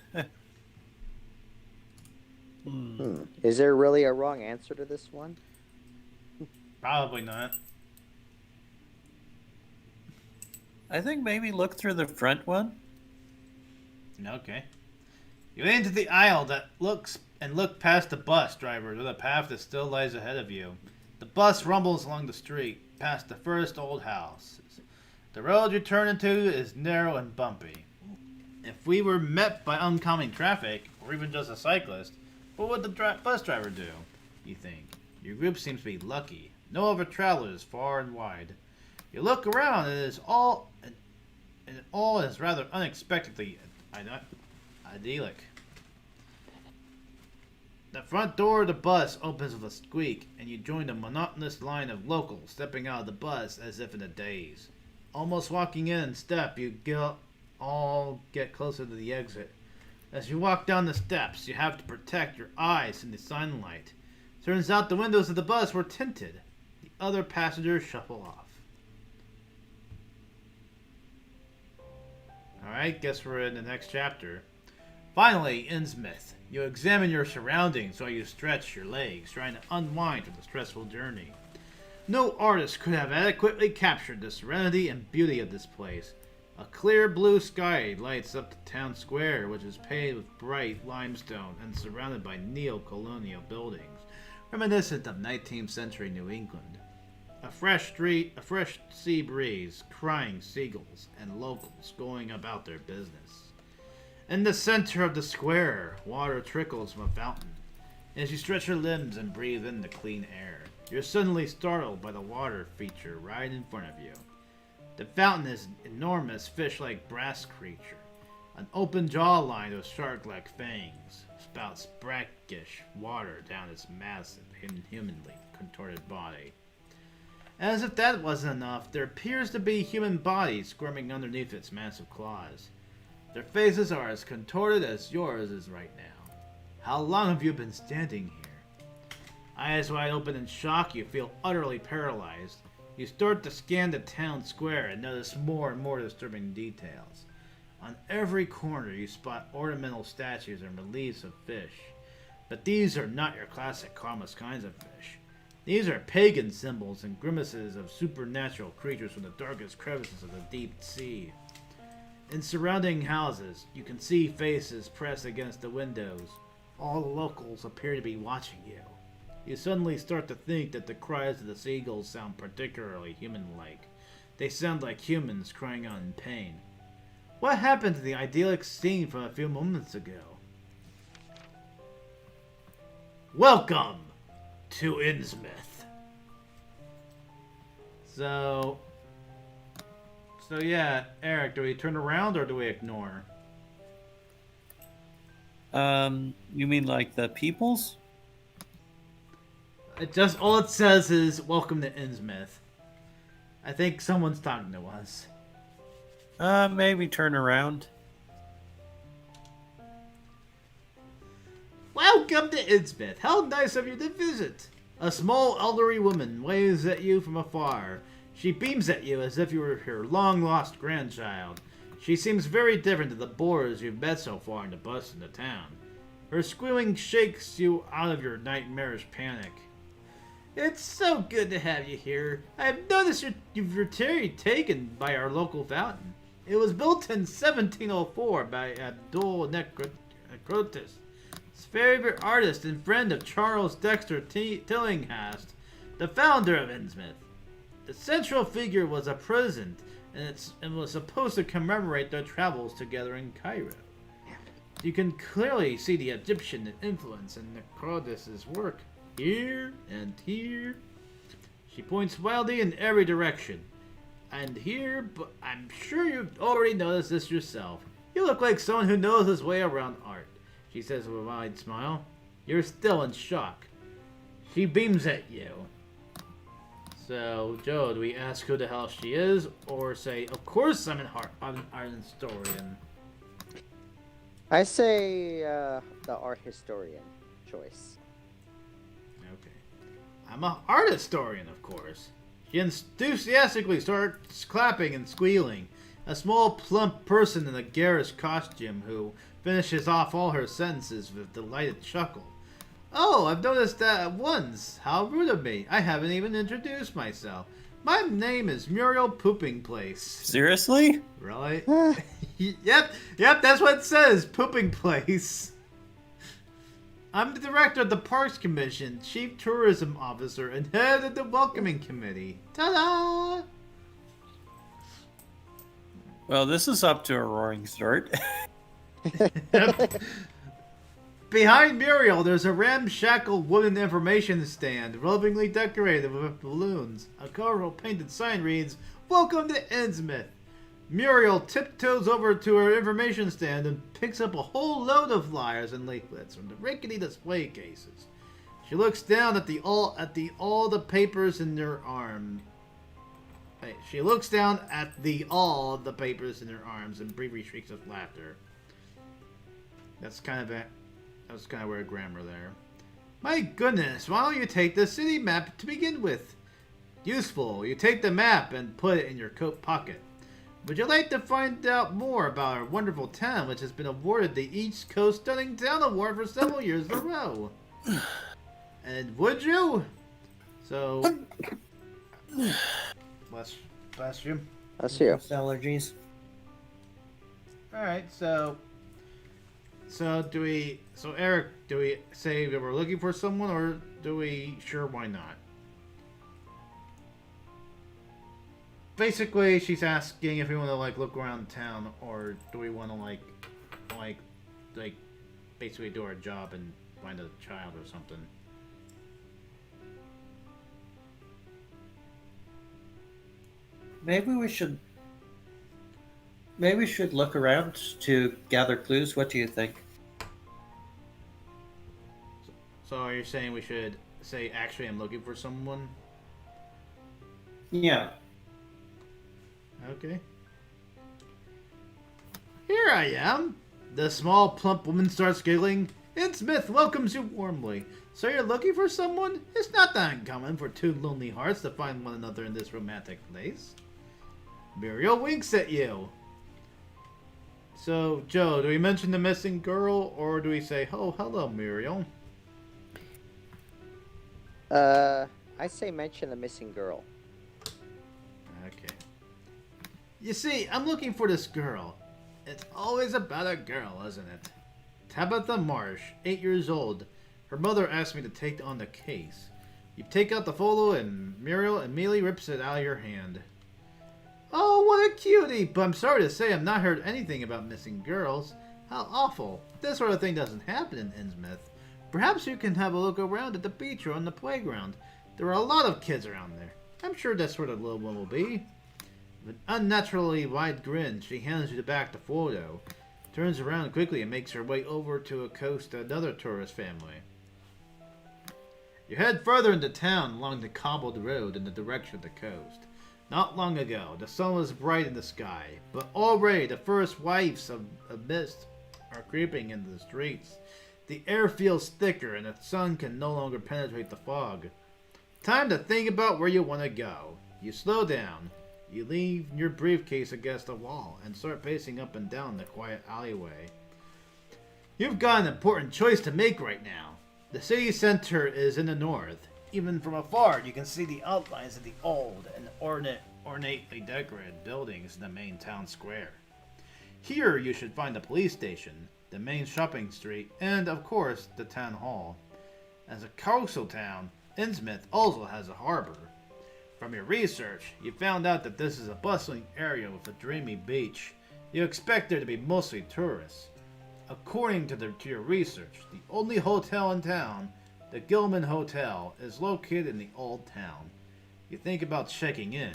Is there really a wrong answer to this one? Probably not. I think maybe look through the front one. Okay. You enter the aisle that look past the bus driver to the path that still lies ahead of you. The bus rumbles along the street, past the first old houses. The road you turn into is narrow and bumpy. If we were met by oncoming traffic, or even just a cyclist, what would the bus driver do, you think? Your group seems to be lucky. No other travelers far and wide. You look around, and it all is rather unexpectedly idyllic. The front door of the bus opens with a squeak, and you join the monotonous line of locals stepping out of the bus as if in a daze. Almost walking in step, you all get closer to the exit. As you walk down the steps, you have to protect your eyes from the sunlight. Turns out the windows of the bus were tinted. The other passengers shuffle off. Alright, guess we're in the next chapter. Finally, Innsmouth. You examine your surroundings while you stretch your legs, trying to unwind from the stressful journey. No artist could have adequately captured the serenity and beauty of this place. A clear blue sky lights up the town square, which is paved with bright limestone and surrounded by neo-colonial buildings, reminiscent of 19th century New England. A fresh sea breeze, crying seagulls, and locals going about their business. In the center of the square, water trickles from a fountain. As you stretch your limbs and breathe in the clean air, you're suddenly startled by the water feature right in front of you. The fountain is an enormous fish-like brass creature. An open jaw lined with shark-like fangs spouts brackish water down its massive, inhumanly contorted body. As if that wasn't enough, there appears to be human bodies squirming underneath its massive claws. Their faces are as contorted as yours is right now. How long have you been standing here? Eyes wide open in shock, you feel utterly paralyzed. You start to scan the town square and notice more and more disturbing details. On every corner you spot ornamental statues and reliefs of fish. But these are not your classic harmless kinds of fish. These are pagan symbols and grimaces of supernatural creatures from the darkest crevices of the deep sea. In surrounding houses, you can see faces pressed against the windows. All the locals appear to be watching you. You suddenly start to think that the cries of the seagulls sound particularly human-like. They sound like humans crying out in pain. What happened to the idyllic scene from a few moments ago? Welcome to Innsmouth. So yeah, Eric, do we turn around or do we ignore? You mean like the peoples? All it says is welcome to Innsmouth. I think someone's talking to us. Maybe turn around. Welcome to Innsmouth. How nice of you to visit. A small elderly woman waves at you from afar. She beams at you as if you were her long-lost grandchild. She seems very different to the boors you've met so far in the bus in the town. Her squealing shakes you out of your nightmarish panic. It's so good to have you here. I've noticed you've returned taken by our local fountain. It was built in 1704 by Abdul Necrotis, favorite artist and friend of Charles Dexter Tillinghast, the founder of Innsmouth. The central figure was a prison and was supposed to commemorate their travels together in Cairo. You can clearly see the Egyptian influence in Necrotis' work here and here. She points wildly in every direction. And here, but I'm sure you've already noticed this yourself. You look like someone who knows his way around art, she says with a wide smile. You're still in shock. She beams at you. So, Joe, do we ask who the hell she is, or say, of course I'm an art historian? I say the art historian choice. Okay. I'm an art historian, of course. She enthusiastically starts clapping and squealing. A small, plump person in a garish costume who finishes off all her sentences with a delighted chuckle. Oh, I've noticed that at once. How rude of me. I haven't even introduced myself. My name is Muriel Pooping Place. Seriously? Really? Yep, that's what it says. Pooping Place. I'm the director of the Parks Commission, chief tourism officer, and head of the welcoming committee. Ta-da! Well, this is up to a roaring start. Behind Muriel, there's a ramshackle wooden information stand, lovingly decorated with balloons. A colorful painted sign reads, "Welcome to Innsmouth." Muriel tiptoes over to her information stand and picks up a whole load of flyers and leaflets from the rickety display cases. She looks down at all the papers in her arm. She looks down at all the papers in her arms and briefly shrieks with laughter. That's kind of weird grammar there. My goodness, why don't you take the city map to begin with? Useful. You take the map and put it in your coat pocket. Would you like to find out more about our wonderful town, which has been awarded the East Coast Stunning Town Award for several years in a row? And would you? So, bless you. That's you. Allergies. All right, so Eric, do we say that we're looking for someone, or do we? Sure, why not? Basically, she's asking if we want to look around town, or do we want to basically do our job and find a child or something. Maybe we should look around to gather clues. What do you think? So are you saying we should say, actually, I'm looking for someone? Yeah. Okay. Here I am. The small, plump woman starts giggling. Innsmouth welcomes you warmly. So you're looking for someone? It's not that uncommon for two lonely hearts to find one another in this romantic place. Muriel winks at you. So, Joe, do we mention the missing girl, or do we say, oh, hello, Muriel? I say mention the missing girl. Okay. You see, I'm looking for this girl. It's always about a girl, isn't it? Tabitha Marsh, 8 years old. Her mother asked me to take on the case. You take out the photo and Muriel immediately rips it out of your hand. Oh, what a cutie! But I'm sorry to say I've not heard anything about missing girls. How awful. This sort of thing doesn't happen in Innsmouth. Perhaps you can have a look around at the beach or on the playground. There are a lot of kids around there. I'm sure that's where the little one will be. With an unnaturally wide grin, she hands you back the photo, turns around quickly and makes her way over to a coast to another tourist family. You head further into town along the cobbled road in the direction of the coast. Not long ago, the sun was bright in the sky, but already the first wafts of mist are creeping into the streets. The air feels thicker and the sun can no longer penetrate the fog. Time to think about where you want to go. You slow down. You leave your briefcase against the wall and start pacing up and down the quiet alleyway. You've got an important choice to make right now. The city center is in the north. Even from afar, you can see the outlines of the old and ornately decorated buildings in the main town square. Here you should find the police station, the main shopping street, and of course the town hall. As a coastal town, Innsmouth also has a harbor. From your research, you found out that this is a bustling area with a dreamy beach. You expect there to be mostly tourists. According to your research, the only hotel in town, the Gilman Hotel, is located in the old town. You think about checking in.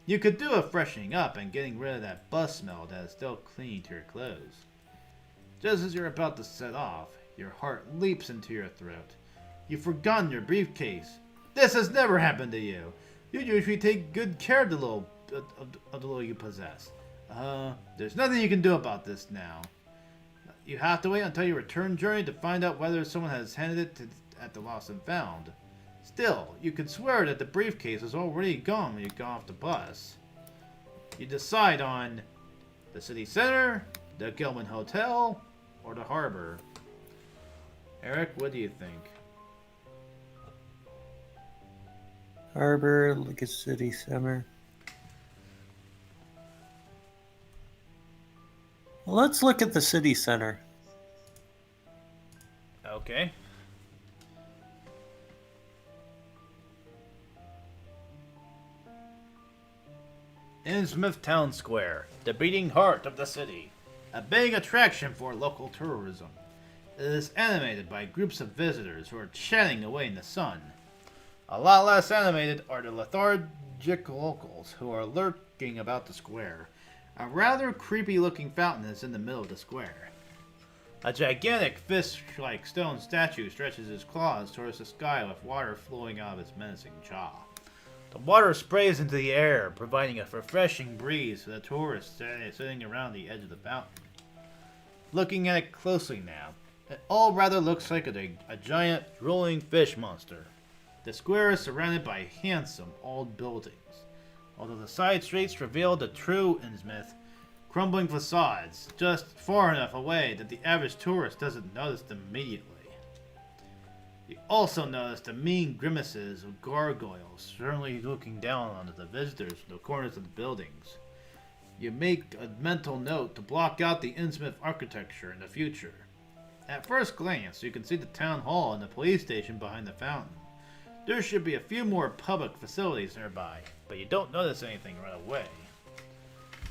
You could do a freshening up and getting rid of that bus smell that is still clinging to your clothes. Just as you're about to set off, your heart leaps into your throat. You've forgotten your briefcase. This has never happened to you. You usually take good care of the little you possess. There's nothing you can do about this now. You have to wait until your return journey to find out whether someone has handed it at the lost and found. Still, you could swear that the briefcase is already gone when you got off the bus. You decide on the city center, the Gilman Hotel, or the harbor. Eric, what do you think? Harbor, look at city center. Well, let's look at the city center. Okay. Innsmouth Town Square, the beating heart of the city. A big attraction for local tourism. It is animated by groups of visitors who are chatting away in the sun. A lot less animated are the lethargic locals who are lurking about the square. A rather creepy looking fountain is in the middle of the square. A gigantic fish-like stone statue stretches its claws towards the sky with water flowing out of its menacing jaw. The water sprays into the air, providing a refreshing breeze for the tourists sitting around the edge of the fountain. Looking at it closely now, it all rather looks like a giant rolling fish monster. The square is surrounded by handsome old buildings, although the side streets reveal the true Innsmouth, crumbling facades just far enough away that the average tourist doesn't notice them immediately. You also notice the mean grimaces of gargoyles sternly looking down onto the visitors from the corners of the buildings. You make a mental note to block out the Innsmouth architecture in the future. At first glance, you can see the town hall and the police station behind the fountain. There should be a few more public facilities nearby, but you don't notice anything right away.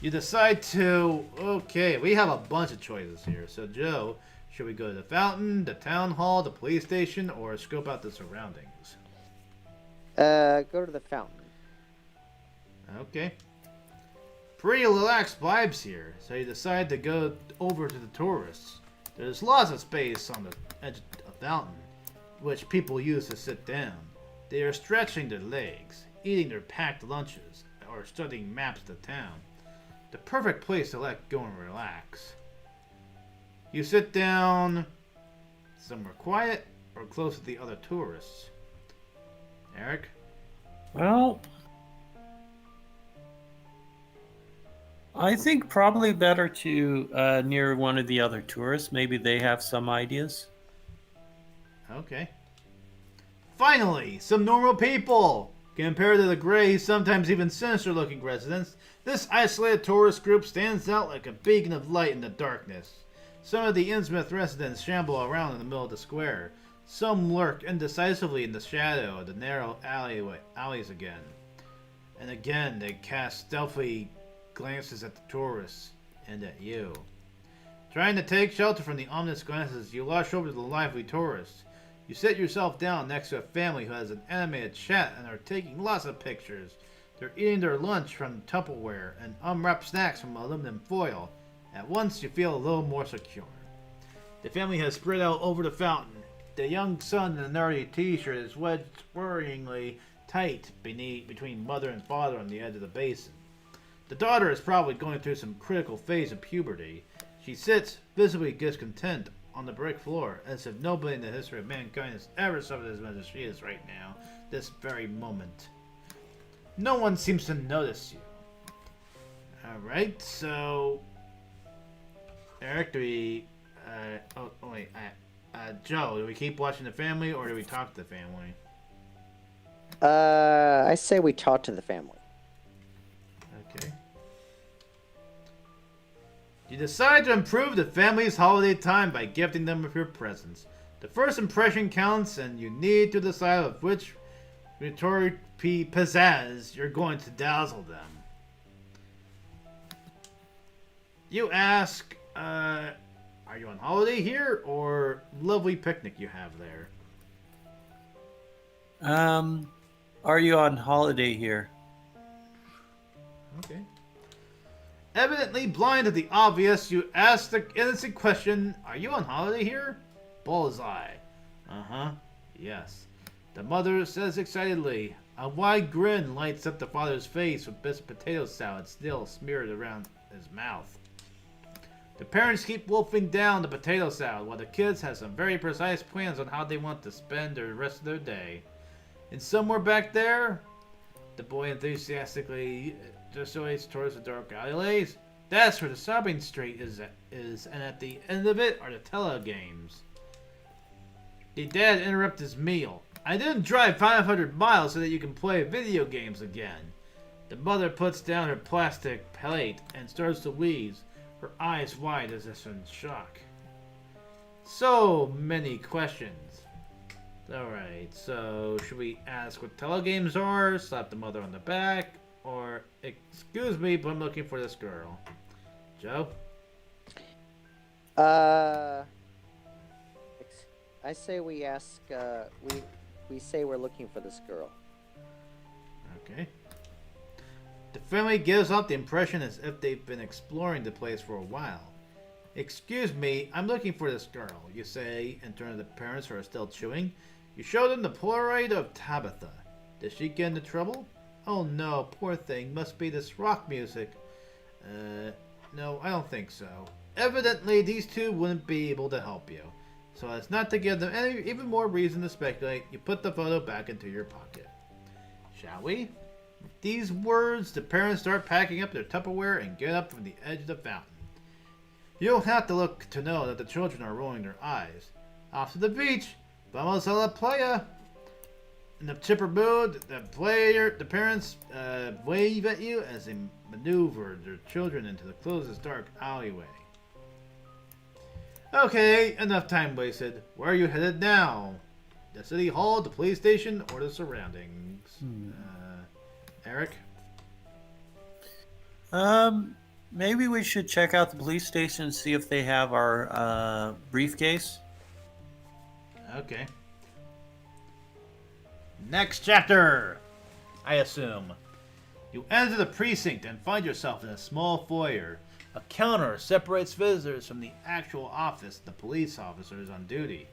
You decide to... Okay, we have a bunch of choices here. So, Joe, should we go to the fountain, the town hall, the police station, or scope out the surroundings? Go to the fountain. Okay. Pretty relaxed vibes here, so you decide to go over to the tourists. There's lots of space on the edge of the fountain, which people use to sit down. They are stretching their legs, eating their packed lunches, or studying maps of the town. The perfect place to let go and relax. You sit down somewhere quiet or close to the other tourists. Eric? Well, I think probably better to near one of the other tourists. Maybe they have some ideas. Okay. Finally, some normal people! Compared to the gray, sometimes even sinister-looking residents, this isolated tourist group stands out like a beacon of light in the darkness. Some of the Innsmouth residents shamble around in the middle of the square. Some lurk indecisively in the shadow of the narrow alleys again. And again, they cast stealthy glances at the tourists and at you. Trying to take shelter from the ominous glances, you rush over to the lively tourists. You sit yourself down next to a family who has an animated chat and are taking lots of pictures. They're eating their lunch from Tupperware and unwrapped snacks from aluminum foil. At once, you feel a little more secure. The family has spread out over the fountain. The young son in a nerdy t-shirt is wedged worryingly tight between mother and father on the edge of the basin. The daughter is probably going through some critical phase of puberty. She sits, visibly discontent, on the brick floor, as if nobody in the history of mankind has ever suffered as much as she is right now, this very moment. No one seems to notice you. Alright, so... Eric, do we... Joe, do we keep watching the family, or do we talk to the family? I say we talk to the family. Okay. You decide to improve the family's holiday time by gifting them with your presents. The first impression counts, and you need to decide of which retort pizzazz you're going to dazzle them. You ask, are you on holiday here, or lovely picnic you have there? Are you on holiday here? Okay. Evidently blind to the obvious, you ask the innocent question, are you on holiday here? Bullseye. Uh-huh. Yes. The mother says excitedly. A wide grin lights up the father's face with bits of potato salad still smeared around his mouth. The parents keep wolfing down the potato salad while the kids have some very precise plans on how they want to spend the rest of their day. And somewhere back there, the boy enthusiastically gesticulates towards the dark alleyways. That's where the shopping street is, and at the end of it are the telegames. The dad interrupts his meal. I didn't drive 500 miles so that you can play video games again. The mother puts down her plastic plate and starts to wheeze, her eyes wide as if in shock. So many questions. Alright, so should we ask what telegames are, slap the mother on the back, or excuse me, but I'm looking for this girl? Joe? I say we ask, we say we're looking for this girl. Okay. The family gives off the impression as if they've been exploring the place for a while. Excuse me, I'm looking for this girl, you say, in turn to the parents who are still chewing. You show them the Polaroid of Tabitha. Did she get into trouble? Oh no, poor thing, must be this rock music. No, I don't think so. Evidently, these two wouldn't be able to help you. So as not to give them any even more reason to speculate, you put the photo back into your pocket. Shall we? With these words, the parents start packing up their Tupperware and get up from the edge of the fountain. You don't have to look to know that the children are rolling their eyes. Off to the beach! Vamos a la playa! In a chipper mood, the parents wave at you as they maneuver their children into the closest dark alleyway. Okay, enough time wasted. Where are you headed now? The city hall, the police station, or the surroundings? Eric? Maybe we should check out the police station and see if they have our briefcase. Okay. Next chapter, I assume. You enter the precinct and find yourself in a small foyer. A counter separates visitors from the actual office of the police officers on duty.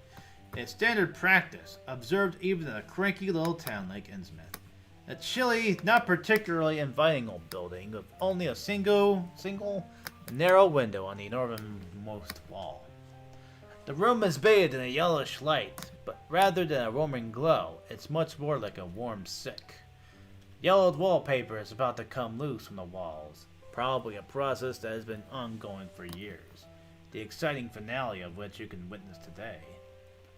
It's standard practice, observed even in a cranky little town like Innsmouth. A chilly, not particularly inviting old building with only a single narrow window on the northernmost wall. The room is bathed in a yellowish light, but rather than a warming glow, it's much more like a warm sick. Yellowed wallpaper is about to come loose from the walls, probably a process that has been ongoing for years, the exciting finale of which you can witness today.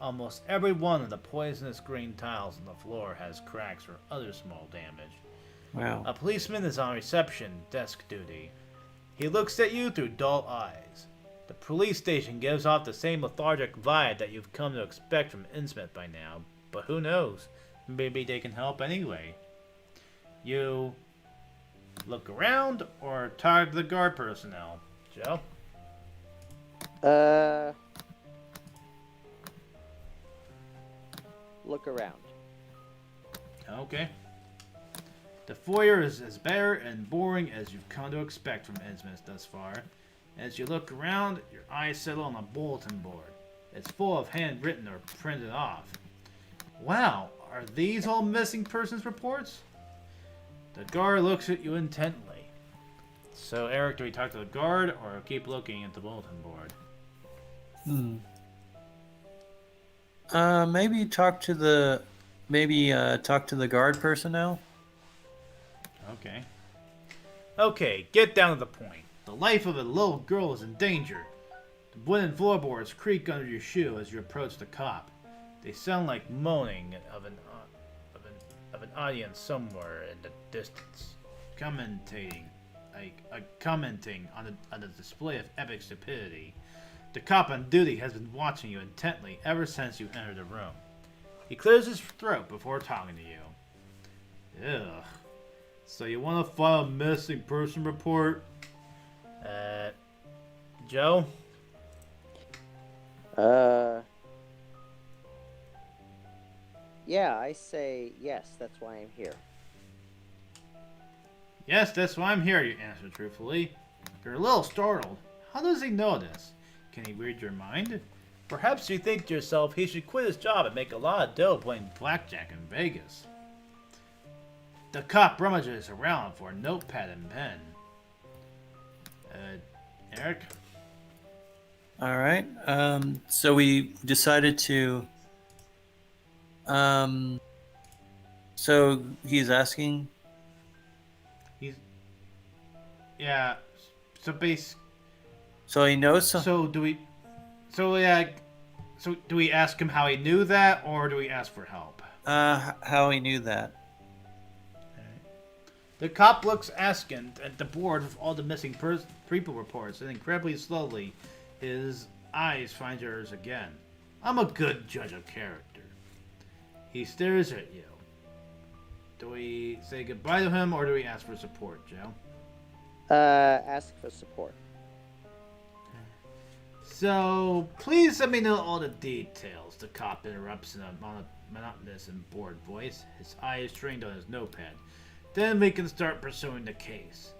Almost every one of the poisonous green tiles on the floor has cracks or other small damage. Wow. A policeman is on reception desk duty. He looks at you through dull eyes. The police station gives off the same lethargic vibe that you've come to expect from Innsmouth by now, but who knows? Maybe they can help anyway. You look around or talk to the guard personnel. Joe? Look around. Okay. The foyer is as bare and boring as you've come to expect from Innsmouth thus far. As you look around, your eyes settle on a bulletin board. It's full of handwritten or printed off. Wow, are these all missing persons reports? The guard looks at you intently. So, Eric, do we talk to the guard or keep looking at the bulletin board? Maybe talk to the guard personnel. Okay. Okay, get down to the point. The life of a little girl is in danger. The wooden floorboards creak under your shoe as you approach the cop. They sound like moaning of an of an audience somewhere in the distance, commenting on a display of epic stupidity. The cop on duty has been watching you intently ever since you entered the room. He clears his throat before talking to you. Ugh. So you want to file a missing person report? Joe? Yeah, I say yes, that's why I'm here. Yes, that's why I'm here, you answer truthfully. You're a little startled. How does he know this? Can he read your mind? Perhaps you think to yourself he should quit his job and make a lot of dough playing blackjack in Vegas. The cop rummages around for a notepad and pen. Eric? Alright, so we decided to, so he's asking? Yeah, so So he knows some... so do we ask him how he knew that, or do we ask for help? how he knew that. The cop looks askant at the board with all the missing people reports, and incredibly slowly, his eyes find yours again. I'm a good judge of character. He stares at you. Do we say goodbye to him, or do we ask for support, Joe? Ask for support. So, please let me know all the details, the cop interrupts in a monotonous and bored voice, his eyes trained on his notepad. Then we can start pursuing the case.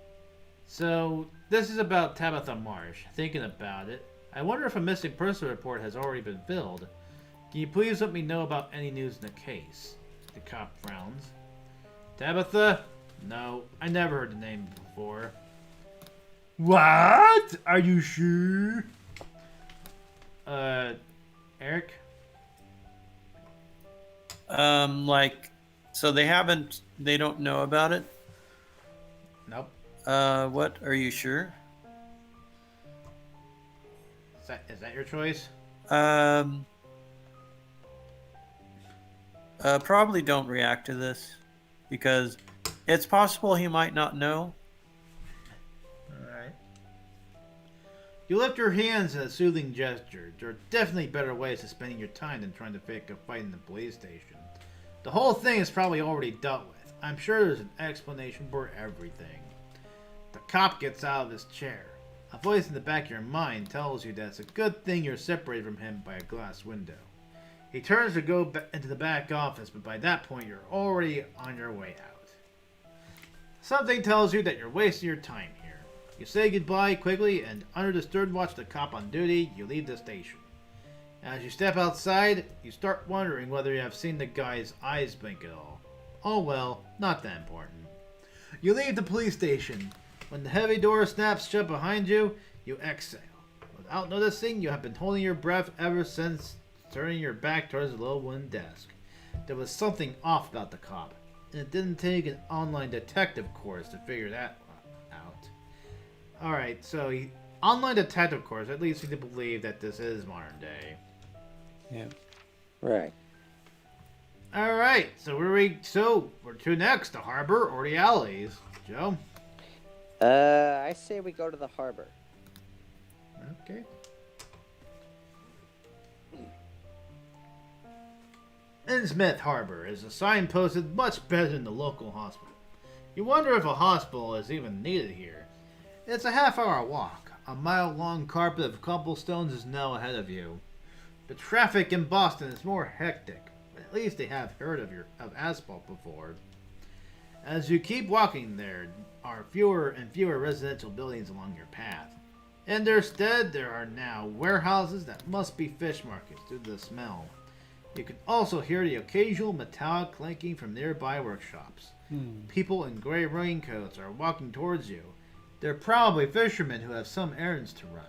So, this is about Tabitha Marsh. Thinking about it, I wonder if a missing person report has already been filled. Can you please let me know about any news in the case? The cop frowns. Tabitha? No, I never heard the name before. What? Are you sure? Eric? So they don't know about it? Nope. What, are you sure? Is that your choice? Probably don't react to this, because it's possible he might not know. Alright. You lift your hands in a soothing gesture. There are definitely better ways of spending your time than trying to fake a fight in the police station. The whole thing is probably already dealt with. I'm sure there's an explanation for everything. The cop gets out of his chair. A voice in the back of your mind tells you that it's a good thing you're separated from him by a glass window. He turns to go into the back office, but by that point you're already on your way out. Something tells you that you're wasting your time here. You say goodbye quickly, and under the stern watch of the cop on duty, you leave the station. As you step outside, you start wondering whether you have seen the guy's eyes blink at all. Oh well, not that important. You leave the police station. When the heavy door snaps shut behind you, you exhale. Without noticing, you have been holding your breath ever since turning your back towards the little wooden desk. There was something off about the cop, and it didn't take an online detective course to figure that out. Alright, so online detective course at least you to believe that this is modern day. Yeah. Right. Alright, so we're to next, the harbor or the alleys. Joe? I say we go to the harbor. Okay. Innsmouth Harbor is a sign posted much better than the local hospital. You wonder if a hospital is even needed here. It's a half-hour walk. A mile-long carpet of cobblestones is now ahead of you. The traffic in Boston is more hectic, but at least they have heard of asphalt before. As you keep walking, there are fewer and fewer residential buildings along your path. In their stead, there are now warehouses that must be fish markets due to the smell. You can also hear the occasional metallic clanking from nearby workshops. People in gray raincoats are walking towards you. They're probably fishermen who have some errands to run.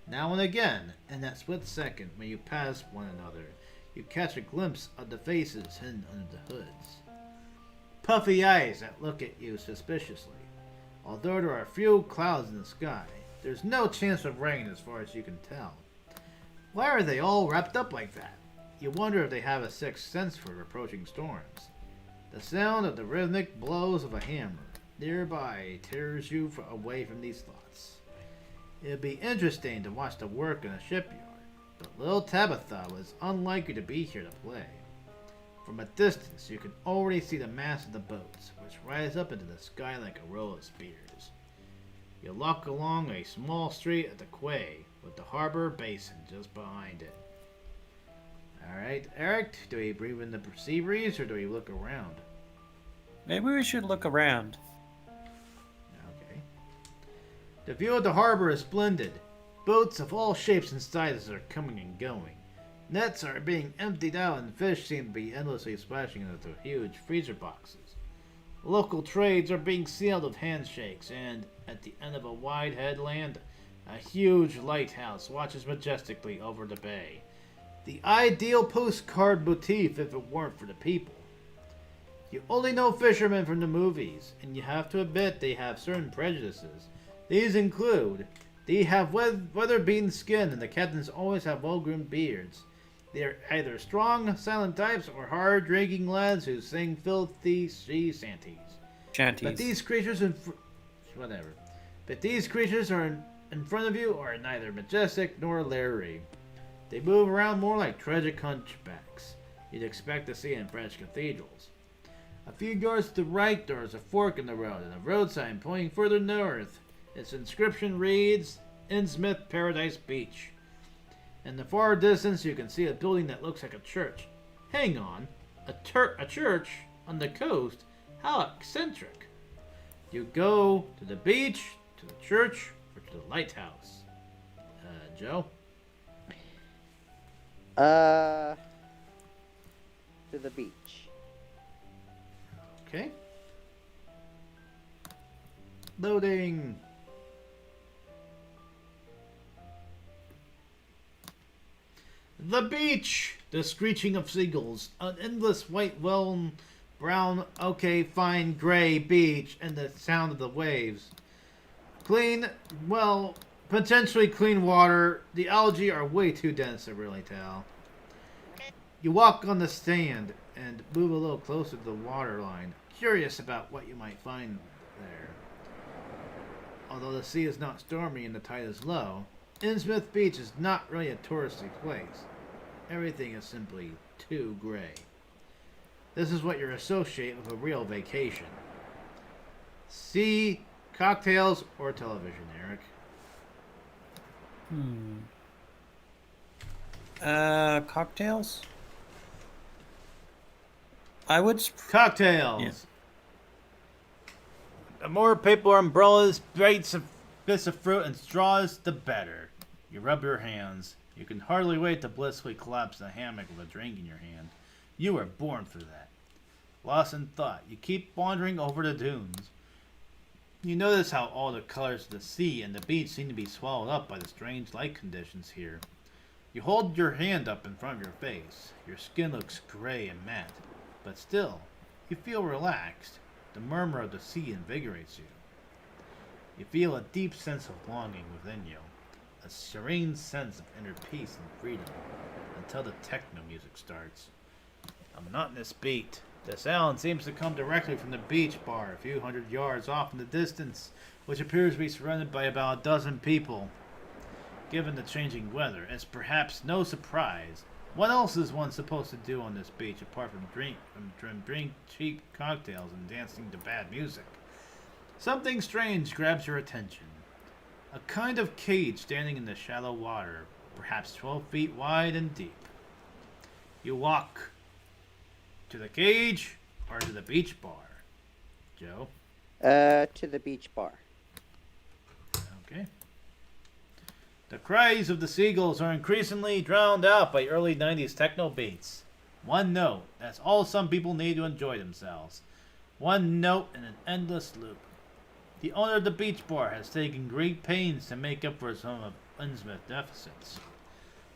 Now and again, in that split second when you pass one another, you catch a glimpse of the faces hidden under the hoods. Puffy eyes that look at you suspiciously. Although there are few clouds in the sky, there's no chance of rain as far as you can tell. Why are they all wrapped up like that? You wonder if they have a sixth sense for approaching storms. The sound of the rhythmic blows of a hammer nearby tears you away from these thoughts. It'd be interesting to watch the work in a shipyard, but little Tabitha was unlikely to be here to play. From a distance, you can already see the masts of the boats, which rise up into the sky like a row of spears. You walk along a small street at the quay, with the harbor basin just behind it. Alright, Eric, do we breathe in the sea breeze or do we look around? Maybe we should look around. Okay. The view of the harbor is splendid. Boats of all shapes and sizes are coming and going. Nets are being emptied out and fish seem to be endlessly splashing into huge freezer boxes. Local trades are being sealed with handshakes, and at the end of a wide headland, a huge lighthouse watches majestically over the bay. The ideal postcard motif if it weren't for the people. You only know fishermen from the movies, and you have to admit they have certain prejudices. These include, they have weather-beaten skin and the captains always have well-groomed beards. They are either strong, silent types or hard-drinking lads who sing filthy sea Shanties. But these creatures in front of you are neither majestic nor leery. They move around more like tragic hunchbacks you'd expect to see in French cathedrals. A few yards to the right there is a fork in the road and a road sign pointing further north. Its inscription reads, Innsmouth Paradise Beach. In the far distance you can see a building that looks like a church. Hang on, a church on the coast? How eccentric. You go to the beach, to the church, or to the lighthouse? Joe? To the beach. Okay. Loading. The beach! The screeching of seagulls, an endless white, brown, okay, fine, gray beach, and the sound of the waves. Clean, well, potentially clean water. The algae are way too dense to really tell. You walk on the sand and move a little closer to the waterline, curious about what you might find there. Although the sea is not stormy and the tide is low, Innsmouth Beach is not really a touristy place. Everything is simply too gray. This is what you associate with a real vacation. Sea, cocktails, or television, Eric? Cocktails? I would... Cocktails! Yeah. The more paper umbrellas, bits of fruit, and straws, the better. You rub your hands. You can hardly wait to blissfully collapse in a hammock with a drink in your hand. You were born for that. Lost in thought, you keep wandering over the dunes. You notice how all the colors of the sea and the beach seem to be swallowed up by the strange light conditions here. You hold your hand up in front of your face. Your skin looks gray and matte, but still, you feel relaxed. The murmur of the sea invigorates you. You feel a deep sense of longing within you, a serene sense of inner peace and freedom, until the techno music starts. A monotonous beat. The sound seems to come directly from the beach bar a few hundred yards off in the distance, which appears to be surrounded by about a dozen people. Given the changing weather, it's perhaps no surprise. What else is one supposed to do on this beach apart from drink cheap cocktails and dancing to bad music? Something strange grabs your attention. A kind of cage standing in the shallow water, perhaps 12 feet wide and deep. You walk to the cage or to the beach bar? Joe? To the beach bar. Okay. The cries of the seagulls are increasingly drowned out by early 90s techno beats. One note, that's all some people need to enjoy themselves. One note in an endless loop. The owner of the beach bar has taken great pains to make up for some of Innsmouth deficits.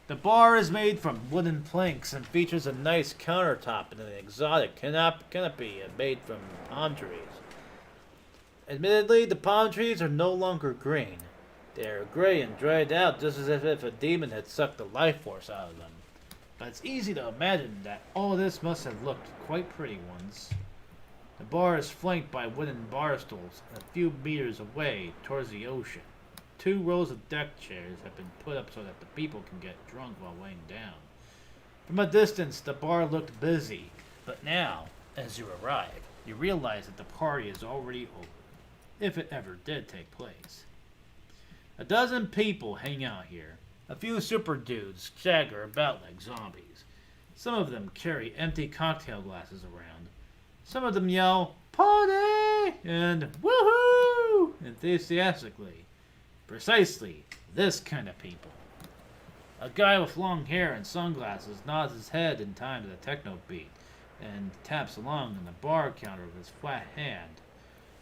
The bar is made from wooden planks and features a nice countertop and an exotic canopy made from palm trees. Admittedly, the palm trees are no longer green. They are gray and dried out just as if a demon had sucked the life force out of them. But it's easy to imagine that all this must have looked quite pretty once. The bar is flanked by wooden bar stools a few meters away towards the ocean. 2 rows of deck chairs have been put up so that the people can get drunk while laying down. From a distance, the bar looked busy, but now, as you arrive, you realize that the party is already over, if it ever did take place. A dozen people hang out here. A few super dudes stagger about like zombies. Some of them carry empty cocktail glasses around. Some of them yell, "Party!" and "Woohoo!" enthusiastically. Precisely this kind of people. A guy with long hair and sunglasses nods his head in time to the techno beat and taps along on the bar counter with his flat hand.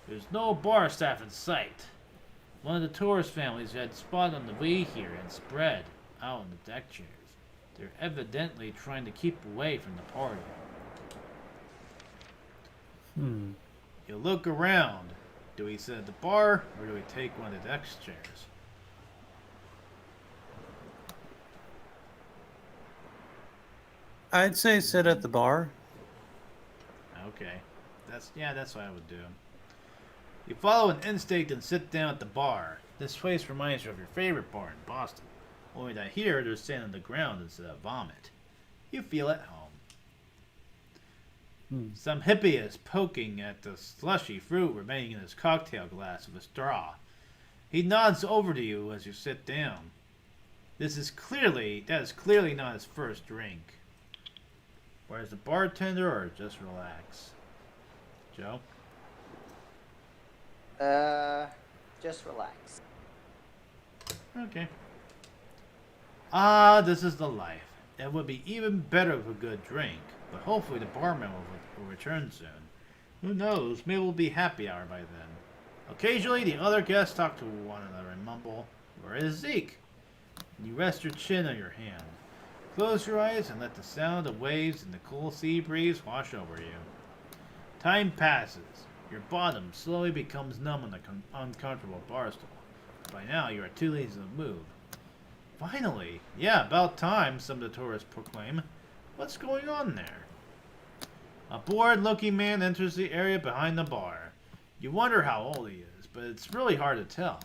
There's no bar staff in sight. One of the tourist families had spotted on the way here and spread out on the deck chairs. They're evidently trying to keep away from the party. You look around. Do we sit at the bar or do we take one of the deck chairs? I'd say sit at the bar. Okay. That's what I would do. You follow an instinct and sit down at the bar. This place reminds you of your favorite bar in Boston. Only that here there's sand on the ground instead of vomit. You feel at home. Some hippie is poking at the slushy fruit remaining in his cocktail glass with a straw. He nods over to you as you sit down. That is clearly not his first drink. Whereas the bartender or just relax? Joe? Just relax. Okay. This is the life. It would be even better with a good drink, but hopefully the barman will return soon. Who knows, maybe we'll be happy hour by then. Occasionally, the other guests talk to one another and mumble, "Where is Zeke?" You rest your chin on your hand. Close your eyes and let the sound of waves and the cool sea breeze wash over you. Time passes. Your bottom slowly becomes numb on the uncomfortable bar stool. By now, you are too lazy to move. Finally! Yeah, about time, some of the tourists proclaim. What's going on there? A bored-looking man enters the area behind the bar. You wonder how old he is, but it's really hard to tell.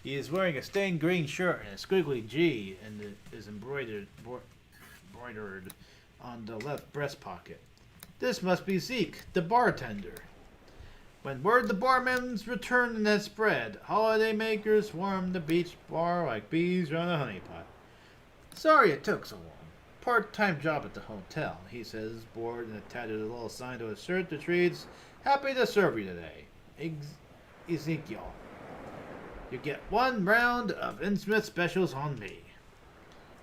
He is wearing a stained green shirt and a squiggly G and it is embroidered on the left breast pocket. This must be Zeke, the bartender. When word the barman's return has spread, holiday makers swarm the beach bar like bees around a honey pot. Sorry it took so long. Part-time job at the hotel, he says, bored and attached a little sign to his shirt that reads, "Happy to serve you today. Ezekiel. You get 1 round of Innsmouth specials on me."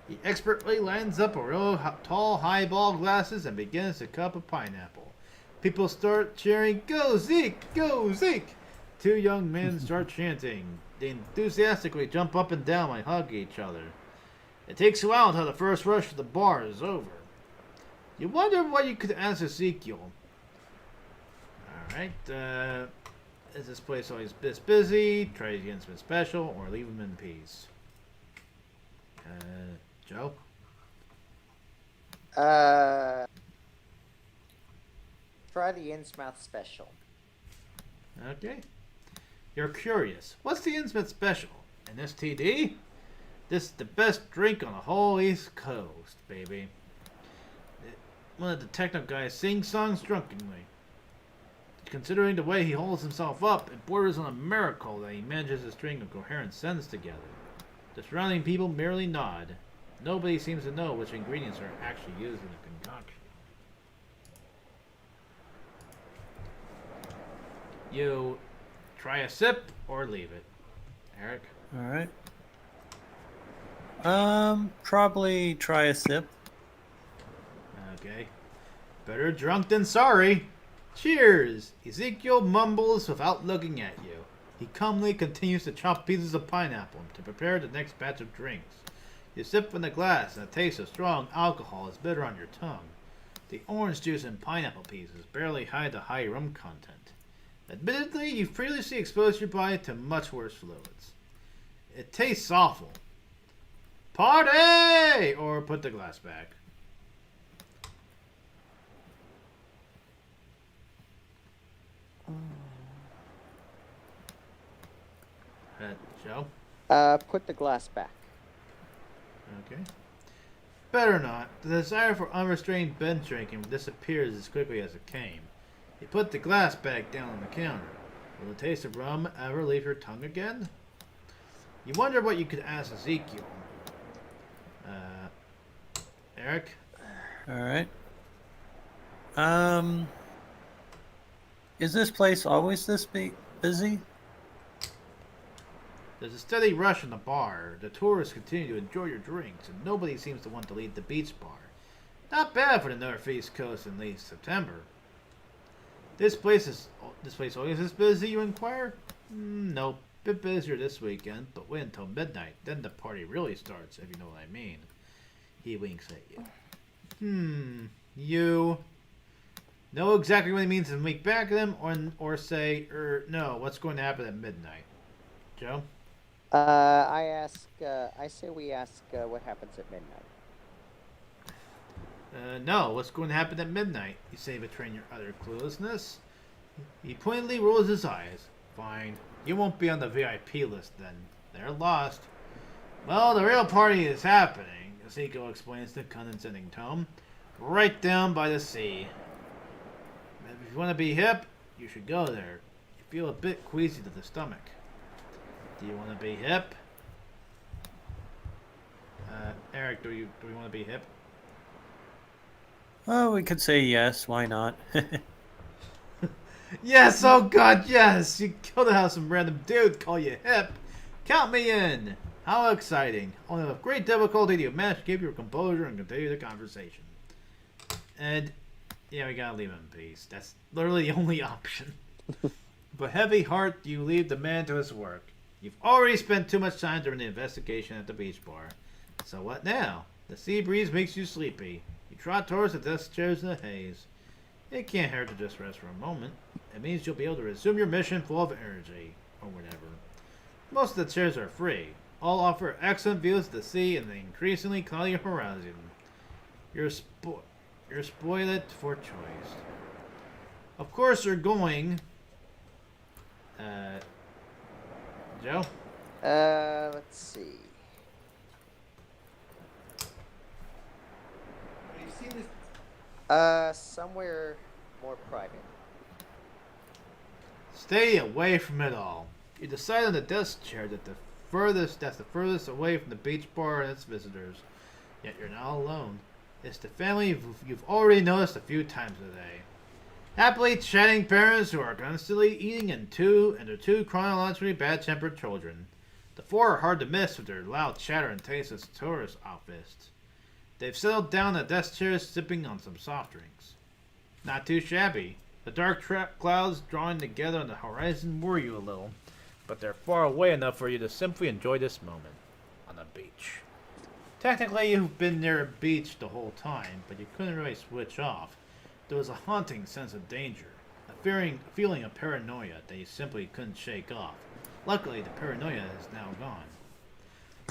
He expertly lines up a row of tall highball glasses and begins a cup of pineapple. People start cheering, "Go Zeke! Go Zeke!" 2 young men start chanting. They enthusiastically jump up and down and hug each other. It takes a while until the first rush to the bar is over. You wonder what you could ask Ezekiel. Alright, is this place always this busy? Try the Innsmouth special or leave him in peace. Joe? Try the Innsmouth special. Okay. You're curious. What's the Innsmouth special? An STD? This is the best drink on the whole East Coast, baby. One of the techno guys sings songs drunkenly. Considering the way he holds himself up, it borders on a miracle that he manages to string a coherent sentence together. The surrounding people merely nod. Nobody seems to know which ingredients are actually used in the concoction. You try a sip or leave it. Eric? Alright. Probably try a sip. Okay. Better drunk than sorry. Cheers! Ezekiel mumbles without looking at you. He calmly continues to chop pieces of pineapple to prepare the next batch of drinks. You sip from the glass and the taste of strong alcohol is bitter on your tongue. The orange juice and pineapple pieces barely hide the high rum content. Admittedly, you've previously exposed your body to much worse fluids. It tastes awful. Party! Or put the glass back. Joe? Put the glass back. Okay. Better not. The desire for unrestrained binge drinking disappears as quickly as it came. You put the glass back down on the counter. Will the taste of rum ever leave your tongue again? You wonder what you could ask Ezekiel. Eric? All right. Is this place always this busy? There's a steady rush in the bar. The tourists continue to enjoy your drinks, and nobody seems to want to leave the beach bar. Not bad for the Northeast Coast in late September. This place always this busy, you inquire? Nope. Bit busier this weekend, but wait until midnight. Then the party really starts, if you know what I mean. He winks at you. You know exactly what he means and wink back at him, or say, no, what's going to happen at midnight? Joe? I say we ask what happens at midnight. No, what's going to happen at midnight? You say, betraying your utter cluelessness. He pointedly rolls his eyes. Fine. You won't be on the VIP list then. They're lost. Well, the real party is happening, Ezekiel explains in a condescending tone. Right down by the sea. If you want to be hip, you should go there. You feel a bit queasy to the stomach. Do you want to be hip? Eric, do we want to be hip? Well, we could say yes. Why not? Yes, oh god, yes! You go to have some random dude call you hip. Count me in! How exciting. Only with great difficulty do you manage to keep your composure and continue the conversation. And, yeah, we gotta leave him in peace. That's literally the only option. But heavy heart, you leave the man to his work. You've already spent too much time during the investigation at the beach bar. So what now? The sea breeze makes you sleepy. You trot towards the desk chairs in the haze. It can't hurt to just rest for a moment. It means you'll be able to resume your mission full of energy, or whatever. Most of the chairs are free. All offer excellent views of the sea and the increasingly cloudy horizon. You're spoiled for choice. Of course you're going... Joe? Let's see. Have you seen this? Somewhere more private. Stay away from it all. You decide on the desk chair that's the furthest away from the beach bar and its visitors. Yet you're not alone. It's the family you've already noticed a few times today. Happily chatting parents who are constantly eating and their two chronologically bad-tempered children. The four are hard to miss with their loud chatter and tasteless tourist outfits. They've settled down at desk chairs sipping on some soft drinks. Not too shabby. The dark clouds drawing together on the horizon worry you a little, but they're far away enough for you to simply enjoy this moment on the beach. Technically, you've been near a beach the whole time, but you couldn't really switch off. There was a haunting sense of danger, a feeling of paranoia that you simply couldn't shake off. Luckily, the paranoia is now gone.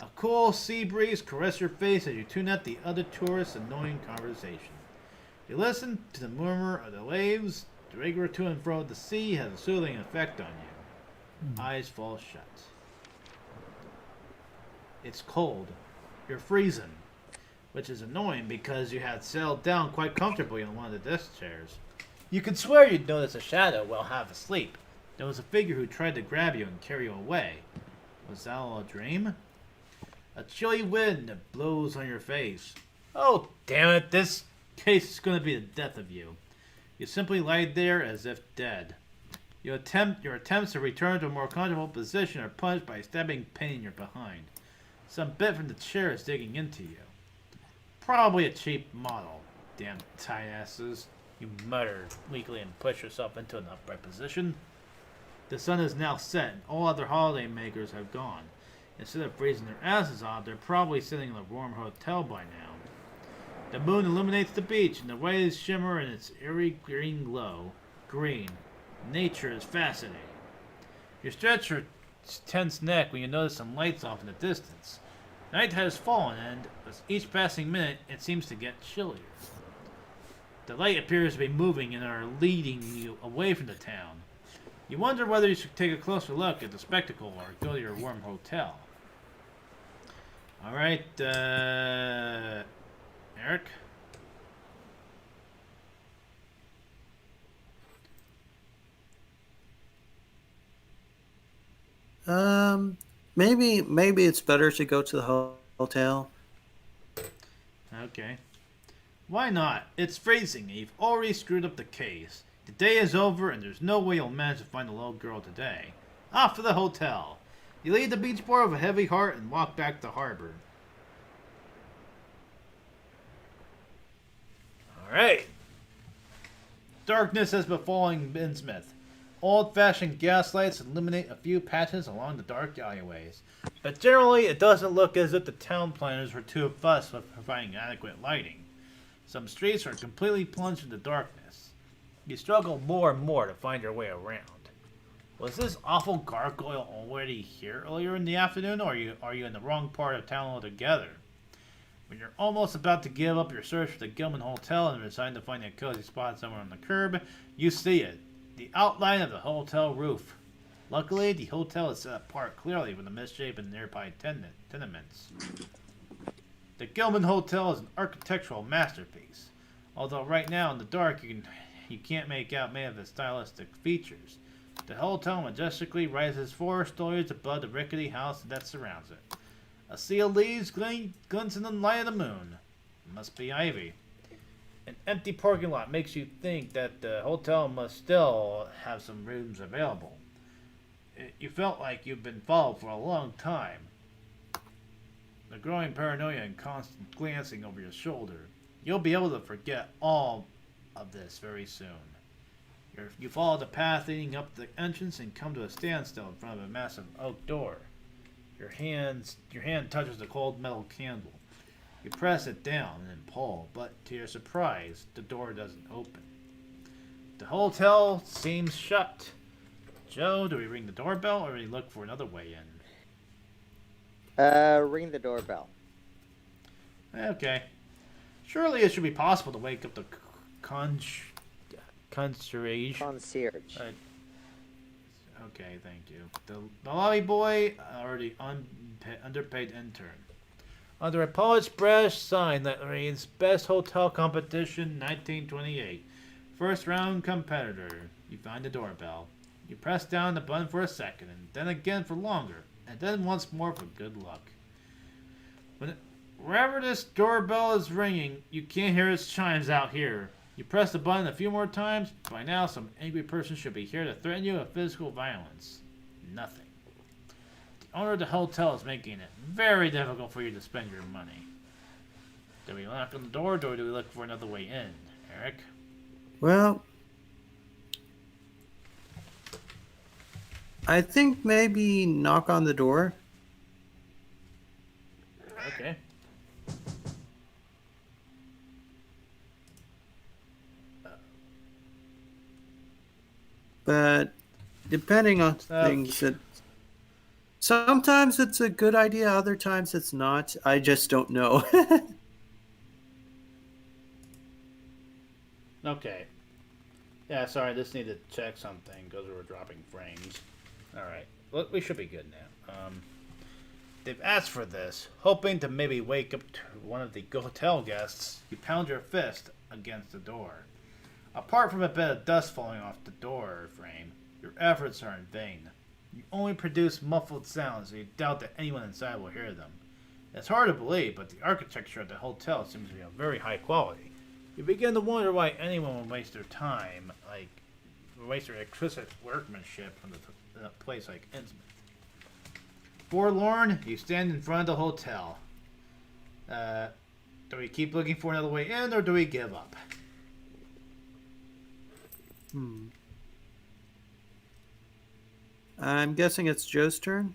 A cool sea breeze caresses your face as you tune out the other tourists' annoying conversation. You listen to the murmur of the waves. The rigor to and fro of the sea has a soothing effect on you. Eyes fall shut. It's cold. You're freezing, which is annoying because you had settled down quite comfortably on one of the desk chairs. You could swear you'd notice a shadow while half asleep. There was a figure who tried to grab you and carry you away. Was that all a dream? A chilly wind that blows on your face. Oh, damn it, this case is going to be the death of you. You simply lie there as if dead. Your attempts to return to a more comfortable position are punished by a stabbing pain in your behind. Some bit from the chair is digging into you. Probably a cheap model. Damn tight asses. You mutter weakly and push yourself into an upright position. The sun is now set and all other holiday makers have gone. Instead of freezing their asses off, they're probably sitting in a warm hotel by now. The moon illuminates the beach and the waves shimmer in its eerie green glow. Green. Nature is fascinating. You stretch your tense neck when you notice some lights off in the distance. Night has fallen, and with each passing minute, it seems to get chillier. The light appears to be moving and are leading you away from the town. You wonder whether you should take a closer look at the spectacle or go to your warm hotel. Alright, Eric? Maybe it's better to go to the hotel. Okay. Why not? It's freezing and you've already screwed up the case. The day is over and there's no way you'll manage to find the little girl today. Off to the hotel. You leave the beach bar with a heavy heart and walk back to harbor. Alright. Darkness has befallen Innsmouth. Old-fashioned gaslights illuminate a few patches along the dark alleyways. But generally, it doesn't look as if the town planners were too fussed with providing adequate lighting. Some streets are completely plunged into darkness. You struggle more and more to find your way around. Was this awful gargoyle already here earlier in the afternoon, or are you in the wrong part of town altogether? When you're almost about to give up your search for the Gilman Hotel and decide to find a cozy spot somewhere on the curb, you see it. The outline of the hotel roof. Luckily, the hotel is set apart clearly from the misshapen nearby tenements. The Gilman Hotel is an architectural masterpiece. Although right now in the dark you can't make out many of its stylistic features. The hotel majestically rises 4 stories above the rickety house that surrounds it. A sea of leaves glints in the light of the moon. It must be ivy. An empty parking lot makes you think that the hotel must still have some rooms available. You felt like you've been followed for a long time. The growing paranoia and constant glancing over your shoulder. You'll be able to forget all of this very soon. You follow the path leading up the entrance and come to a standstill in front of a massive oak door. Your hand touches the cold metal candle. You press it down and pull, but to your surprise, the door doesn't open. The hotel seems shut. Joe, do we ring the doorbell or do we look for another way in? Ring the doorbell. Okay. Surely it should be possible to wake up the concierge. Concierge. Okay, thank you. The lobby boy or the underpaid intern. Under a polished brass sign that reads Best Hotel Competition 1928. First round competitor. You find the doorbell. You press down the button for a second, and then again for longer, and then once more for good luck. Wherever this doorbell is ringing, you can't hear its chimes out here. You press the button a few more times. By now, some angry person should be here to threaten you with physical violence. Nothing. The owner of the hotel is making it very difficult for you to spend your money. Do we knock on the door, or do we look for another way in, Eric? Well, I think maybe knock on the door. Okay. But depending on things, sometimes it's a good idea, other times it's not. I just don't know. Okay. Yeah, sorry, just need to check something because we were dropping frames. Alright, well, we should be good now. They've asked for this, hoping to maybe wake up to one of the hotel guests. You pound your fist against the door. Apart from a bit of dust falling off the door frame, your efforts are in vain. You only produce muffled sounds and you doubt that anyone inside will hear them. It's hard to believe, but the architecture of the hotel seems to be of very high quality. You begin to wonder why anyone would waste their time, waste their exquisite workmanship on a place like Innsmouth. Forlorn, you stand in front of the hotel. Do we keep looking for another way in, or do we give up? I'm guessing it's Joe's turn.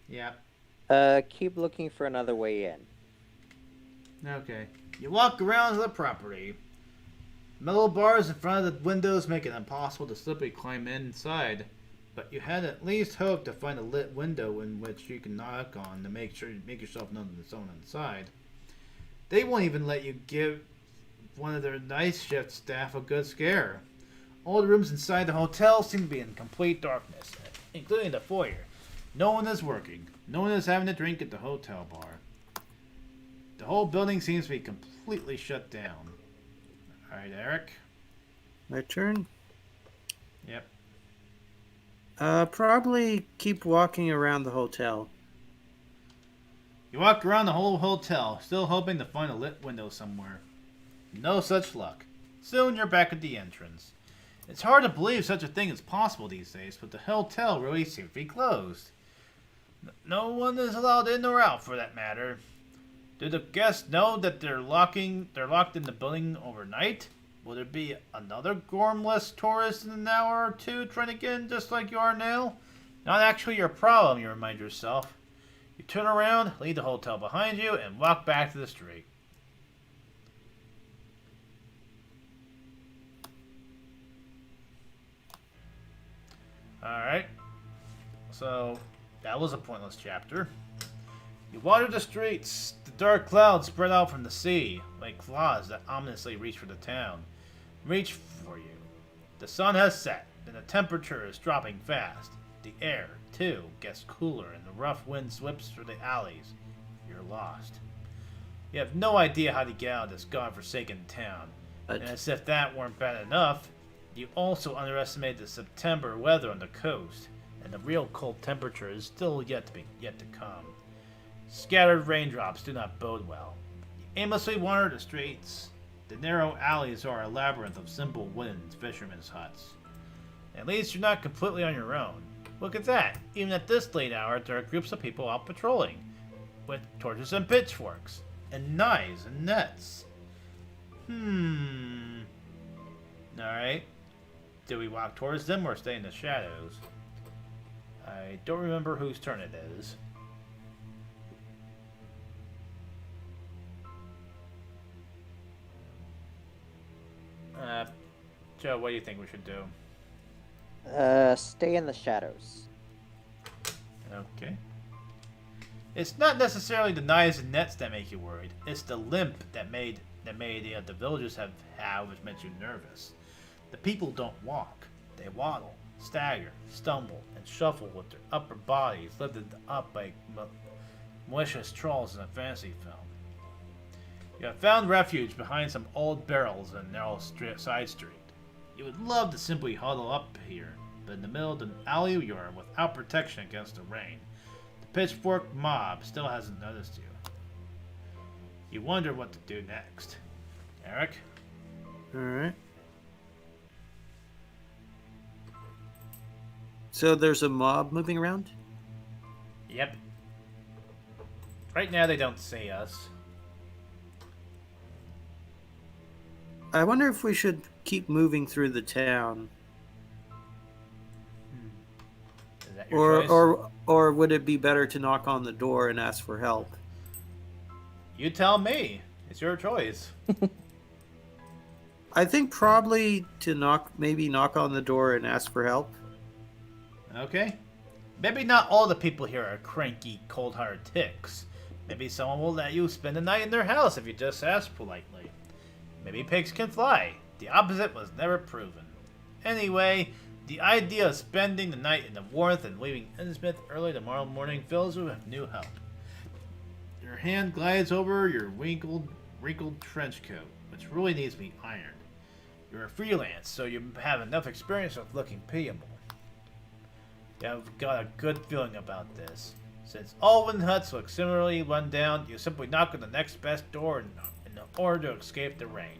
Yeah. Keep looking for another way in. Okay. You walk around the property. Metal bars in front of the windows make it impossible to simply climb inside, but you had at least hoped to find a lit window in which you can knock on to make yourself known to someone inside. They won't even let you give one of their night shift staff a good scare. All the rooms inside the hotel seem to be in complete darkness, including the foyer. No one is working. No one is having a drink at the hotel bar. The whole building seems to be completely shut down. Alright, Eric. My turn. Yep. Probably keep walking around the hotel. You walk around the whole hotel, still hoping to find a lit window somewhere. No such luck. Soon you're back at the entrance. It's hard to believe such a thing is possible these days, but the hotel really seems to be closed. No one is allowed in or out, for that matter. Do the guests know that they're locked in the building overnight? Will there be another gormless tourist in an hour or two trying to get in just like you are now? Not actually your problem, you remind yourself. You turn around, leave the hotel behind you, and walk back to the street. Alright. So, that was a pointless chapter. You water the streets. The dark clouds spread out from the sea, like claws that ominously reach for the town. Reach for you. The sun has set, and the temperature is dropping fast. The air, too, gets cooler, and the rough wind sweeps through the alleys. You're lost. You have no idea how to get out of this godforsaken town. And as if that weren't bad enough, you also underestimate the September weather on the coast, and the real cold temperature is still yet to come. Scattered raindrops do not bode well. You aimlessly wander the streets. The narrow alleys are a labyrinth of simple wooden fishermen's huts. At least you're not completely on your own. Look at that. Even at this late hour, there are groups of people out patrolling, with torches and pitchforks, and knives and nets. Alright. Do we walk towards them or stay in the shadows? I don't remember whose turn it is. Joe, what do you think we should do? Stay in the shadows. Okay. It's not necessarily the knives and nets that make you worried. It's the limp that the villagers have which makes you nervous. The people don't walk. They waddle, stagger, stumble, and shuffle with their upper bodies lifted up by malicious trolls in a fantasy film. You have found refuge behind some old barrels in a narrow side street. You would love to simply huddle up here, but in the middle of the alley you are without protection against the rain. The pitchfork mob still hasn't noticed you. You wonder what to do next. Eric? Alright. So there's a mob moving around? Yep. Right now they don't see us. I wonder if we should keep moving through the town. Is that your choice? Or would it be better to knock on the door and ask for help? You tell me. It's your choice. I think probably to knock on the door and ask for help. Okay. Maybe not all the people here are cranky, cold-hearted ticks. Maybe someone will let you spend the night in their house if you just ask politely. Maybe pigs can fly. The opposite was never proven. Anyway, the idea of spending the night in the warmth and leaving Innsmouth early tomorrow morning fills you with new hope. Your hand glides over your wrinkled trench coat, which really needs to be ironed. You're a freelance, so you have enough experience with looking pitiable. You've got a good feeling about this. Since all wooden huts look similarly run down, you simply knock on the next best door in order to escape the rain.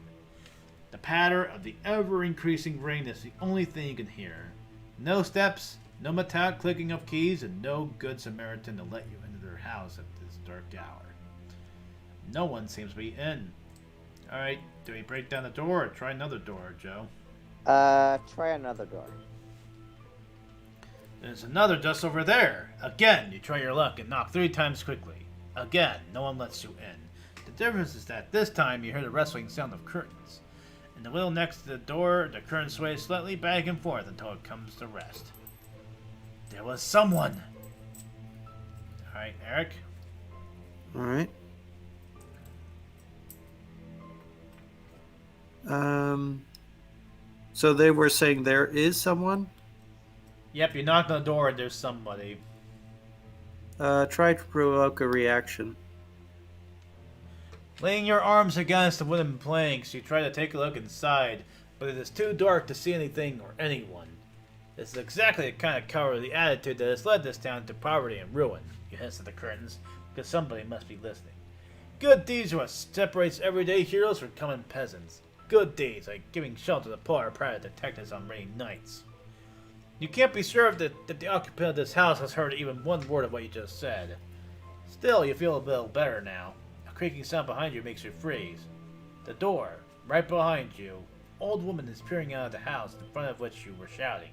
The patter of the ever-increasing rain is the only thing you can hear. No steps, no metallic clicking of keys, and no good Samaritan to let you into their house at this dark hour. No one seems to be in. Alright, do we break down the door or try another door, Joe? Try another door. There's another just over there. Again, you try your luck and knock 3 times quickly. Again, no one lets you in. The difference is that this time you hear the rustling sound of curtains. In the window next to the door, the curtain sways slightly back and forth until it comes to rest. There was someone! Alright, Eric? Alright. So they were saying there is someone? Yep, you knocked on the door and there's somebody. Try to provoke a reaction. Laying your arms against the wooden planks, you try to take a look inside, but it is too dark to see anything or anyone. This is exactly the kind of cowardly attitude that has led this town to poverty and ruin. You hiss at the curtains, because somebody must be listening. Good deeds are what separates everyday heroes from common peasants. Good deeds, like giving shelter to poor private detectives on rainy nights. You can't be sure that the occupant of this house has heard even one word of what you just said. Still, you feel a little better now. A creaking sound behind you makes you freeze. The door, right behind you, old woman is peering out of the house in front of which you were shouting.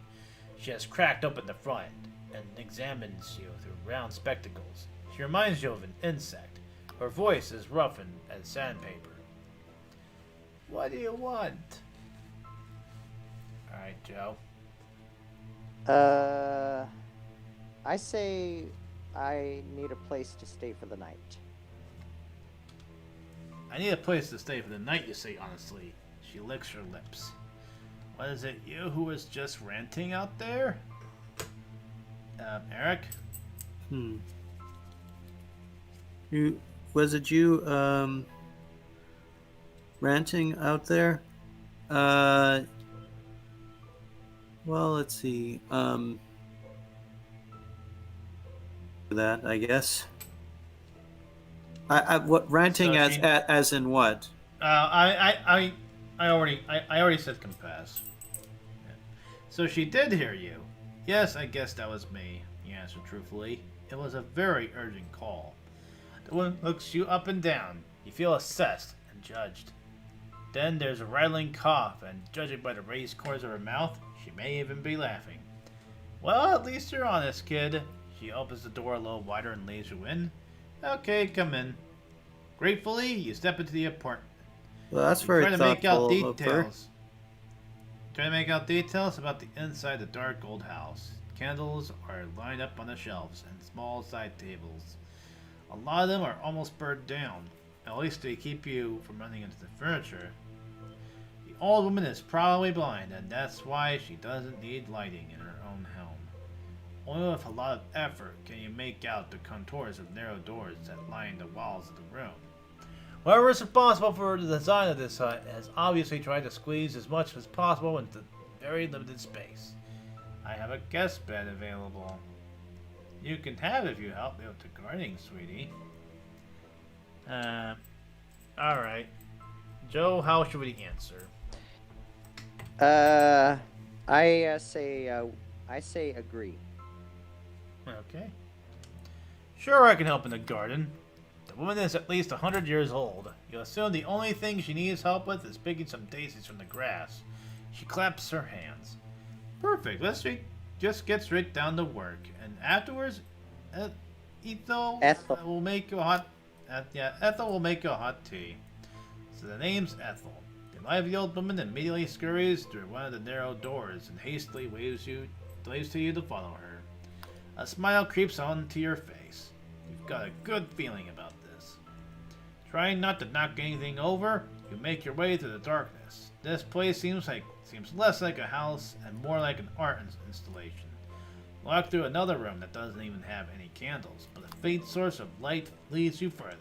She has cracked open the front and examines you through round spectacles. She reminds you of an insect. Her voice is roughened as sandpaper. What do you want? Alright, Joe. I say I need a place to stay for the night. I need a place to stay for the night, you say honestly. She licks her lips. What is it, you who was just ranting out there? Eric? Was it you, ranting out there? Well, let's see. That, I guess. What ranting So as in what? I already said confess. Yeah. So she did hear you. Yes, I guess that was me, he answered truthfully. It was a very urgent call. The woman looks you up and down. You feel assessed and judged. Then there's a rattling cough, and judging by the raised corners of her mouth, she may even be laughing. Well, at least you're honest, kid. She opens the door a little wider and leads you in. Okay, come in. Gratefully, you step into the apartment. Well, that's You very try to make out thoughtful of her. details. Try to make out details about the inside of the dark old house. Candles are lined up on the shelves and small side tables. A lot of them are almost burned down. At least they keep you from running into the furniture. The old woman is probably blind, and that's why she doesn't need lighting in her own home. Only with a lot of effort can you make out the contours of narrow doors that line the walls of the room. Whoever is responsible for the design of this hut has obviously tried to squeeze as much as possible into very limited space. I have a guest bed available. You can have it if you help me with the gardening, sweetie. Alright. Joe, how should we answer? I say agree. Okay. Sure, I can help in the garden. The woman is at least 100 years old. You assume the only thing she needs help with is picking some daisies from the grass. She claps her hands. Perfect. Let's just get straight down to work. And afterwards, Ethel will make you a hot... Ethel will make you a hot tea. So the name's Ethel. The lively old woman immediately scurries through one of the narrow doors and hastily waves to you to follow her. A smile creeps onto your face. You've got a good feeling about this. Trying not to knock anything over, you make your way through the darkness. This place seems less like a house and more like an art installation. You walk through another room that doesn't even have any candles, but a faint source of light leads you further.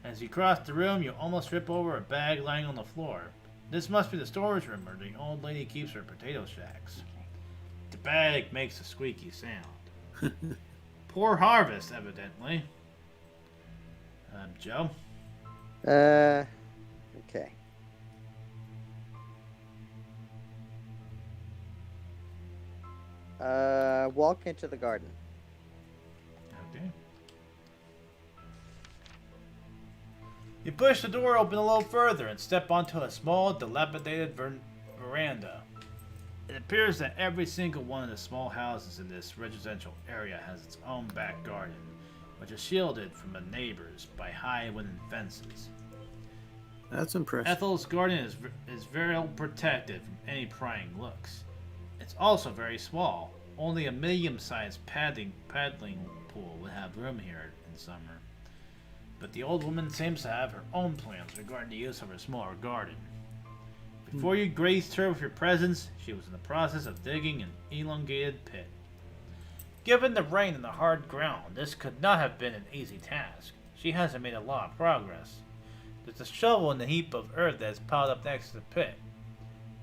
As you cross the room, you almost trip over a bag lying on the floor. This must be the storage room where the old lady keeps her potato shacks. The bag makes a squeaky sound. Poor harvest, evidently. Joe? Okay. Walk into the garden. Okay. You push the door open a little further and step onto a small, dilapidated veranda. It appears that every single one of the small houses in this residential area has its own back garden, which is shielded from the neighbors by high wooden fences. That's impressive. Ethel's garden is very well protected from any prying looks. It's also very small. Only a medium-sized paddling pool would have room here in summer. But the old woman seems to have her own plans regarding the use of her smaller garden. Before you graced her with your presence, she was in the process of digging an elongated pit. Given the rain and the hard ground, this could not have been an easy task. She hasn't made a lot of progress. There's a shovel in the heap of earth that is piled up next to the pit.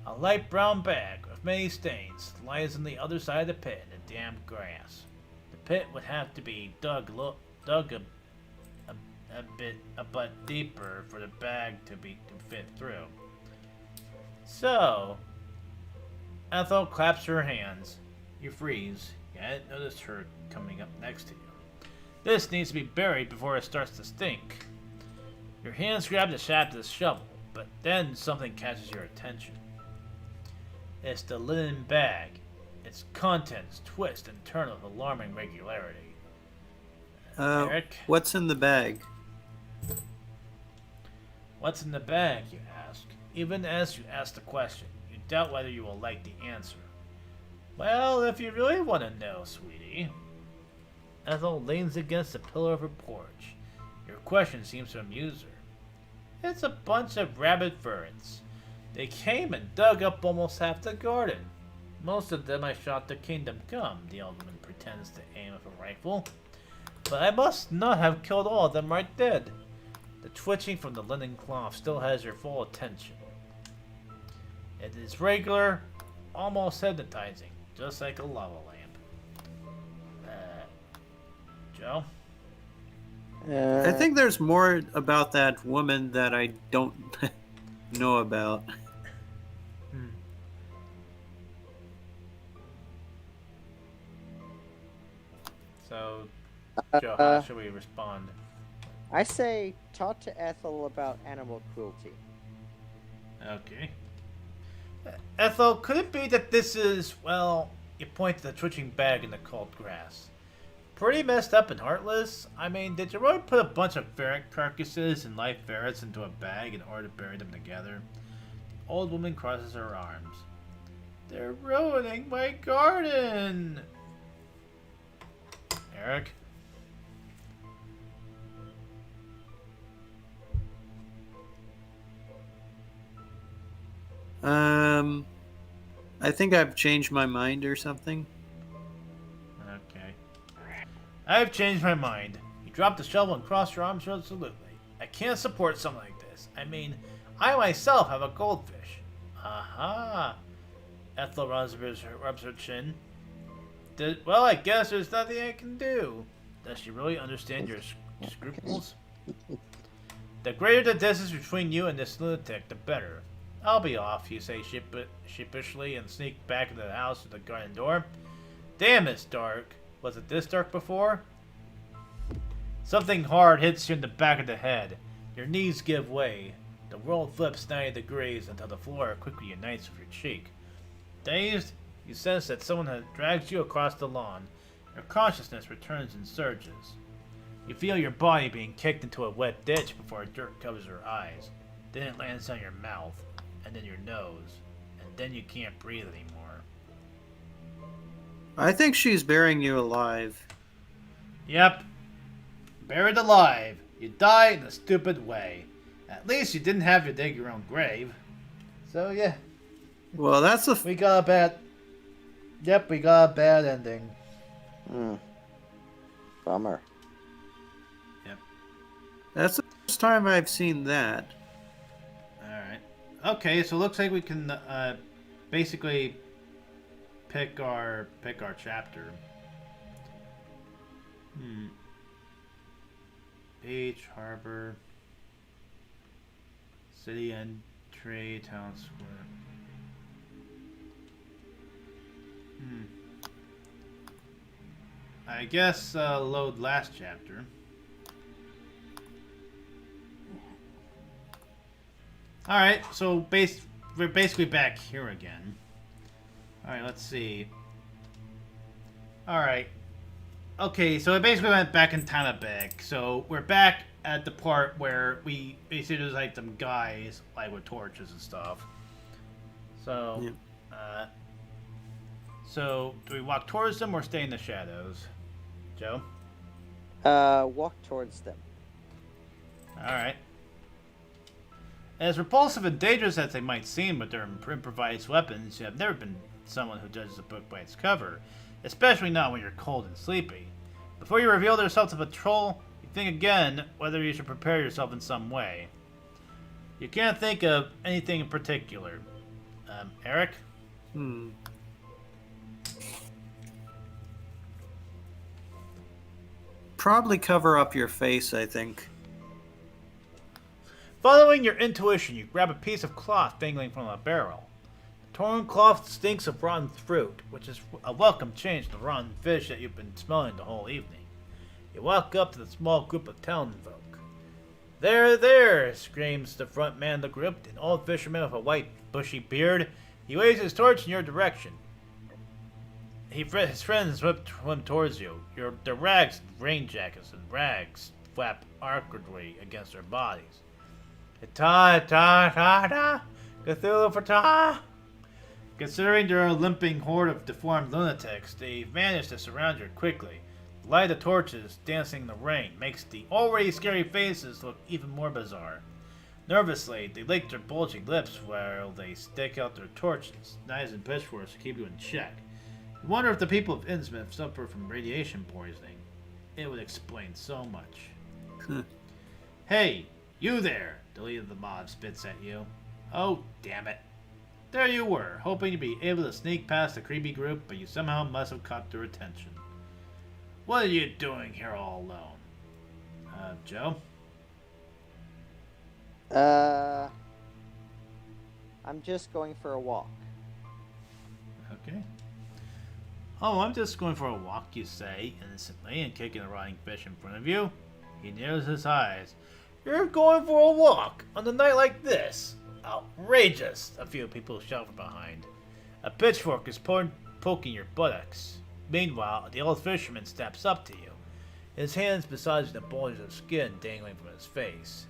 A light brown bag with many stains lies on the other side of the pit in the damp grass. The pit would have to be dug a bit deeper for the bag to fit through. So, Ethel claps her hands. You freeze. You hadn't noticed her coming up next to you. This needs to be buried before it starts to stink. Your hands grab the shaft of the shovel, but then something catches your attention. It's the linen bag. Its contents twist and turn with alarming regularity. Eric? What's in the bag? What's in the bag, you ask? Even as you ask the question, you doubt whether you will like the answer. Well, if you really want to know, sweetie. Ethel leans against the pillar of her porch. Your question seems to amuse her. It's a bunch of rabbit ferrets. They came and dug up almost half the garden. Most of them I shot to Kingdom Come, the old woman pretends to aim with a rifle. But I must not have killed all of them right dead. The twitching from the linen cloth still has your full attention. It is regular, almost hypnotizing, just like a lava lamp. Joe? I think there's more about that woman that I don't know about. So, Joe, how should we respond? I say talk to Ethel about animal cruelty. Okay. Ethel, could it be that this is, well, you point to the twitching bag in the cold grass. Pretty messed up and heartless? I mean, did you really put a bunch of ferret carcasses and live ferrets into a bag in order to bury them together? The old woman crosses her arms. They're ruining my garden! Eric? I think I've changed my mind or something. Okay. I've changed my mind. You dropped the shovel and crossed your arms resolutely. I can't support something like this. I mean, I myself have a goldfish. Aha! Ethel rubs her chin. Well, I guess there's nothing I can do. Does she really understand your scruples? The greater the distance between you and this lunatic, the better. I'll be off, you say sheepishly and sneak back into the house through the garden door. Damn, it's dark. Was it this dark before? Something hard hits you in the back of the head. Your knees give way. The world flips 90 degrees until the floor quickly unites with your cheek. Dazed, you sense that someone has dragged you across the lawn. Your consciousness returns in surges. You feel your body being kicked into a wet ditch before dirt covers your eyes. Then it lands on your mouth, and then your nose, and then you can't breathe anymore. I think she's burying you alive. Yep. Buried alive. You died in a stupid way. At least you didn't have to dig your own grave. So yeah. Well, that's a... We got a bad... Yep, we got a bad ending. Bummer. Yep. That's the first time I've seen that. Alright. Okay, so it looks like we can basically pick our chapter. Beach, harbor, city entry, town square. I guess load last chapter. Alright, so we're basically back here again. Alright, let's see. Alright. Okay, so I basically went back in time a bit. So we're back at the part where we basically there's like some guys like with torches and stuff. So, Yeah. So do we walk towards them or stay in the shadows? Joe? Walk towards them. Alright. As repulsive and dangerous as they might seem with their improvised weapons, you have never been someone who judges a book by its cover, especially not when you're cold and sleepy. Before you reveal yourself to patrol, you think again whether you should prepare yourself in some way. You can't think of anything in particular. Eric? Probably cover up your face, I think. Following your intuition, you grab a piece of cloth dangling from a barrel. The torn cloth stinks of rotten fruit, which is a welcome change to the rotten fish that you've been smelling the whole evening. You walk up to the small group of townsfolk. There, there, screams the front man of the group, an old fisherman with a white, bushy beard. He waves his torch in your direction. His friends swim towards you. Their rags, rain jackets, and rags flap awkwardly against their bodies. Ta-ta-ta-ta, Cthulhu for ta. Considering they're a limping horde of deformed lunatics, they manage to surround you quickly. The light of torches dancing in the rain makes the already scary faces look even more bizarre. Nervously, they lick their bulging lips while they stick out their torches, knives and pitchforks to keep you in check. You wonder if the people of Innsmouth suffer from radiation poisoning. It would explain so much. Hey, you there! The leader of the mob spits at you. Oh, damn it. There you were, hoping to be able to sneak past the creepy group, but you somehow must have caught their attention. What are you doing here all alone? Joe? I'm just going for a walk. Okay. Oh, I'm just going for a walk, you say, innocently, and kicking a rotting fish in front of you. He narrows his eyes. You're going for a walk on a night like this? Outrageous! A few people shout from behind. A pitchfork is poking your buttocks. Meanwhile, the old fisherman steps up to you, his hands massaging the bulges of skin dangling from his face.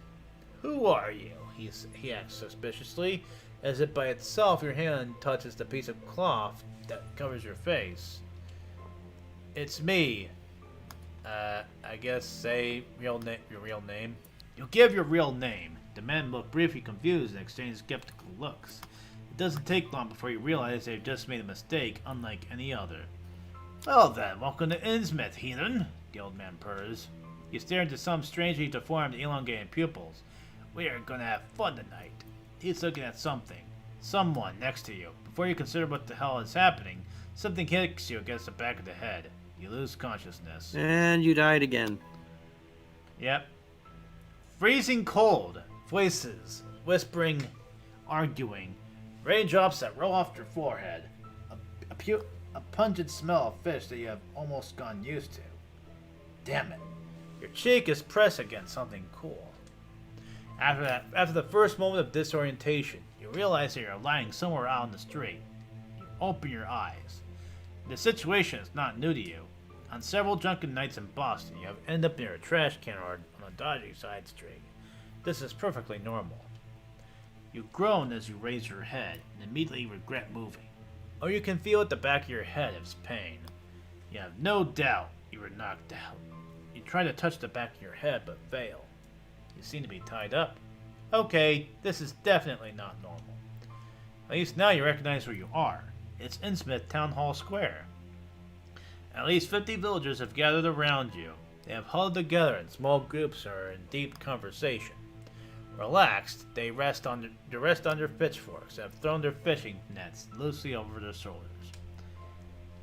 Who are you? He asks suspiciously, as if by itself your hand touches the piece of cloth that covers your face. It's me. I guess say your real name. You give your real name. The men look briefly confused and exchange skeptical looks. It doesn't take long before you realize they've just made a mistake, unlike any other. Well then, welcome to Innsmouth, heathen, the old man purrs. You stare into some strangely deformed, elongated pupils. We are gonna have fun tonight. He's looking at someone next to you. Before you consider what the hell is happening, something hits you against the back of the head. You lose consciousness. And you died again. Yep. Freezing cold. Voices. Whispering. Arguing. Raindrops that roll off your forehead. A pungent smell of fish that you have almost gotten used to. Damn it. Your cheek is pressed against something cool. After the first moment of disorientation, you realize that you're lying somewhere out on the street. You open your eyes. The situation is not new to you. On several drunken nights in Boston, you have ended up near a trash can or on a dodgy side street. This is perfectly normal. You groan as you raise your head and immediately regret moving. Or you can feel at the back of your head its pain. You have no doubt you were knocked out. You try to touch the back of your head but fail. You seem to be tied up. Okay, this is definitely not normal. At least now you recognize where you are. It's Innsmouth Town Hall Square. At least 50 villagers have gathered around you. They have huddled together in small groups or are in deep conversation. Relaxed, they rest on their pitchforks and have thrown their fishing nets loosely over their shoulders.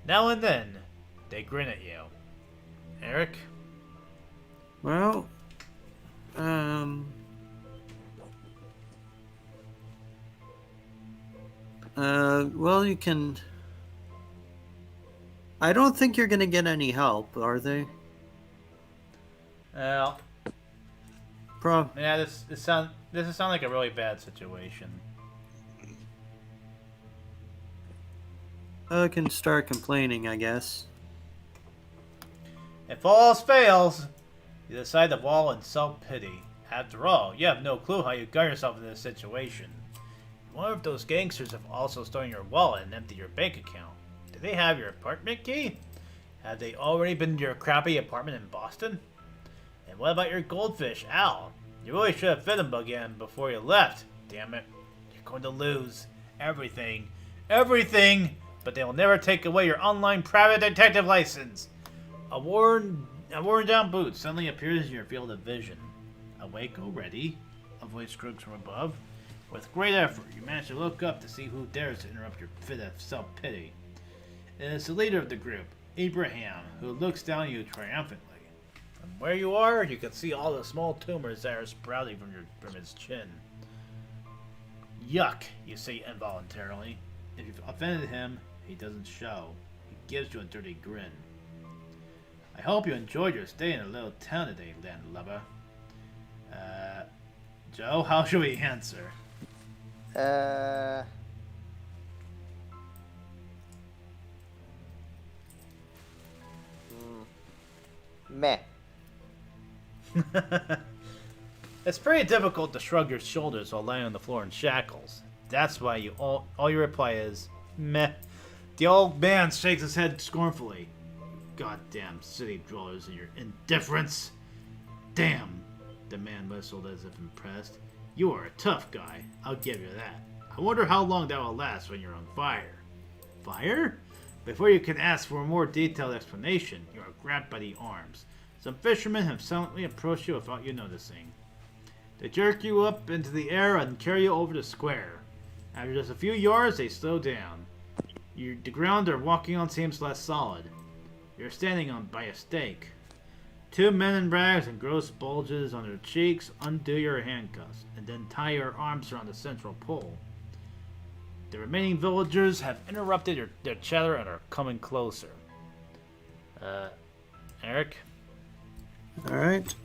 Now and then, they grin at you. Eric? Well, well, you can... I don't think you're gonna get any help, are they? Well, yeah, this sounds like a really bad situation. I can start complaining, I guess. If all else fails, you decide to wallow in self-pity. After all, you have no clue how you got yourself in this situation. You wonder if those gangsters have also stolen your wallet and emptied your bank account. Do they have your apartment key? Have they already been to your crappy apartment in Boston? And what about your goldfish, Al? You really should have fed him again before you left. damn it. You're going to lose everything. Everything! But they will never take away your online private detective license. A worn down boot suddenly appears in your field of vision. Awake already, a voice croaks from above. With great effort, you manage to look up to see who dares to interrupt your fit of self-pity. It is the leader of the group, Abraham, who looks down at you triumphantly. From where you are, you can see all the small tumors that are sprouting from his chin. Yuck, you say involuntarily. If you've offended him, he doesn't show. He gives you a dirty grin. I hope you enjoyed your stay in a little town today, landlubber. Joe, how should we answer? Meh. It's pretty difficult to shrug your shoulders while lying on the floor in shackles. That's why all your reply is, meh. The old man shakes his head scornfully. Goddamn city dwellers and your indifference. Damn, the man whistled as if impressed. You are a tough guy, I'll give you that. I wonder how long that will last when you're on fire. Fire? Before you can ask for a more detailed explanation, you are grabbed by the arms. Some fishermen have silently approached you without you noticing. They jerk you up into the air and carry you over the square. After just a few yards, they slow down. The ground they're walking on seems less solid. You're standing by a stake. Two men in rags and gross bulges on their cheeks undo your handcuffs and then tie your arms around the central pole. The remaining villagers have interrupted their chatter and are coming closer. Eric? Alright,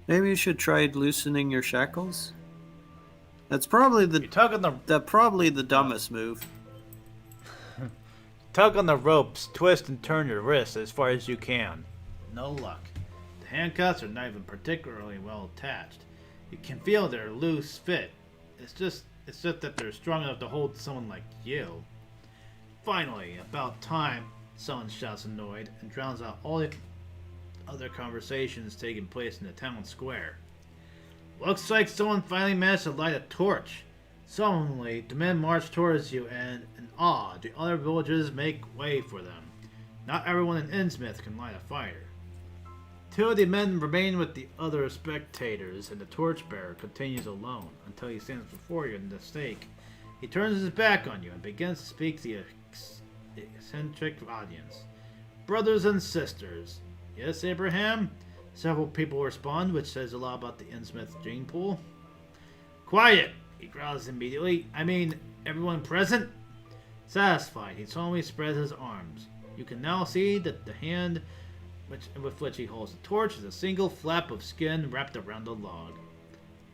maybe you should try loosening your shackles? That's probably probably the dumbest move. Tug on the ropes, twist and turn your wrists as far as you can. No luck. The handcuffs are not even particularly well attached. You can feel their loose fit. It's just that they're strong enough to hold someone like you. Finally, about time, someone shouts annoyed and drowns out all the other conversations taking place in the town square. Looks like someone finally managed to light a torch. Suddenly, the men march towards you and, in awe, the other villagers make way for them. Not everyone in Innsmouth can light a fire. Two of the men remain with the other spectators, and the torchbearer continues alone until he stands before you in the stake. He turns his back on you and begins to speak to the eccentric audience. Brothers and sisters. Yes, Abraham? Several people respond, which says a lot about the Innsmouth gene pool. Quiet! He growls immediately. I mean, everyone present? Satisfied, he solemnly spreads his arms. You can now see that the hand with which he holds the torch is a single flap of skin wrapped around the log.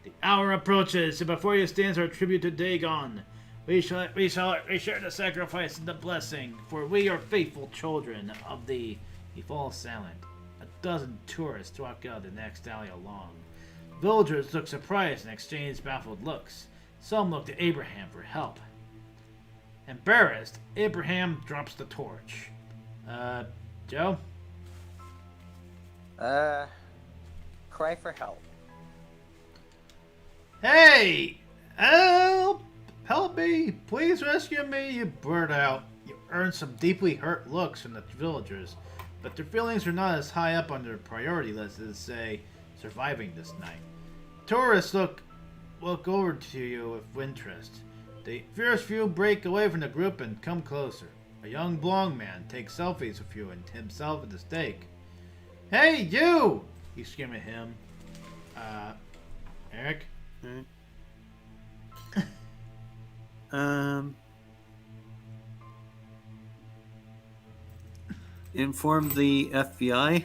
The hour approaches, and before you stands our tribute to Dagon. We share the sacrifice and the blessing, for we are faithful children of the... He falls silent. A dozen tourists walk out the next alley along. Villagers look surprised and exchange baffled looks. Some look to Abraham for help. Embarrassed, Abraham drops the torch. Joe? Cry for help. Hey! Help! Help me! Please rescue me, you blurt out. You earn some deeply hurt looks from the villagers, but their feelings are not as high up on their priority list as, say, surviving this night. Tourists look over to you with interest. The fierce few break away from the group and come closer. A young blonde man takes selfies with you and himself at the stake. Hey, you! You scream at him. Eric? Inform the FBI.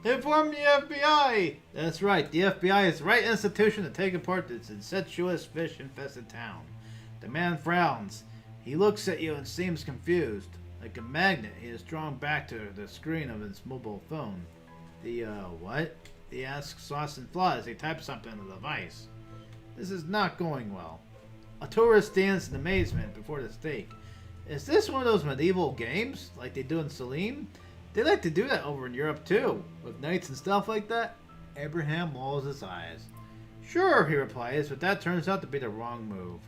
Inform the FBI! That's right, the FBI is the right institution to take apart this incestuous, fish-infested town. The man frowns. He looks at you and seems confused. Like a magnet, he is drawn back to the screen of his mobile phone. What? He asks Sauce and Flaw as he types something on the device. This is not going well. A tourist stands in amazement before the stake. Is this one of those medieval games like they do in Salim? They like to do that over in Europe too, with knights and stuff like that. Abraham rolls his eyes. Sure, he replies, but that turns out to be the wrong move.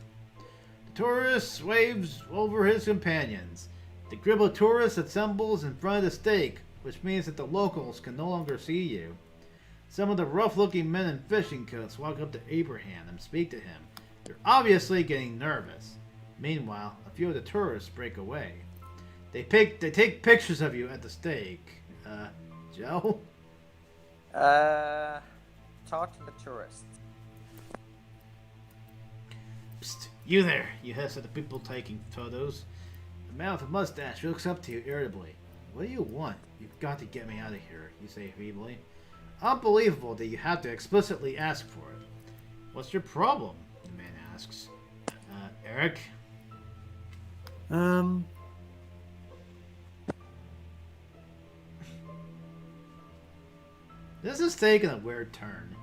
The tourist waves over his companions. The group of tourists assembles in front of the stake, which means that the locals can no longer see you. Some of the rough-looking men in fishing coats walk up to Abraham and speak to him. They're obviously getting nervous. Meanwhile, a few of the tourists break away. They take pictures of you at the stake. Joe? Talk to the tourists. Psst, you there, you hiss at the people taking photos. The man with a mustache looks up to you irritably. What do you want? You've got to get me out of here, you say feebly. Unbelievable that you have to explicitly ask for it. What's your problem? The man asks. Eric? This is taking a weird turn.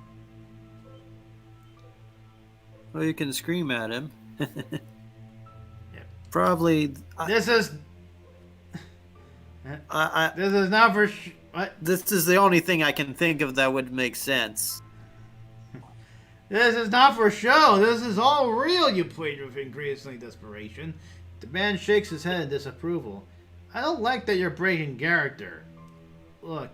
Well, you can scream at him. Yep. Probably. This is not for what? This is the only thing I can think of that would make sense. This is not for show. This is all real, you plead with increasing desperation. The man shakes his head in disapproval. I don't like that you're breaking character. Look,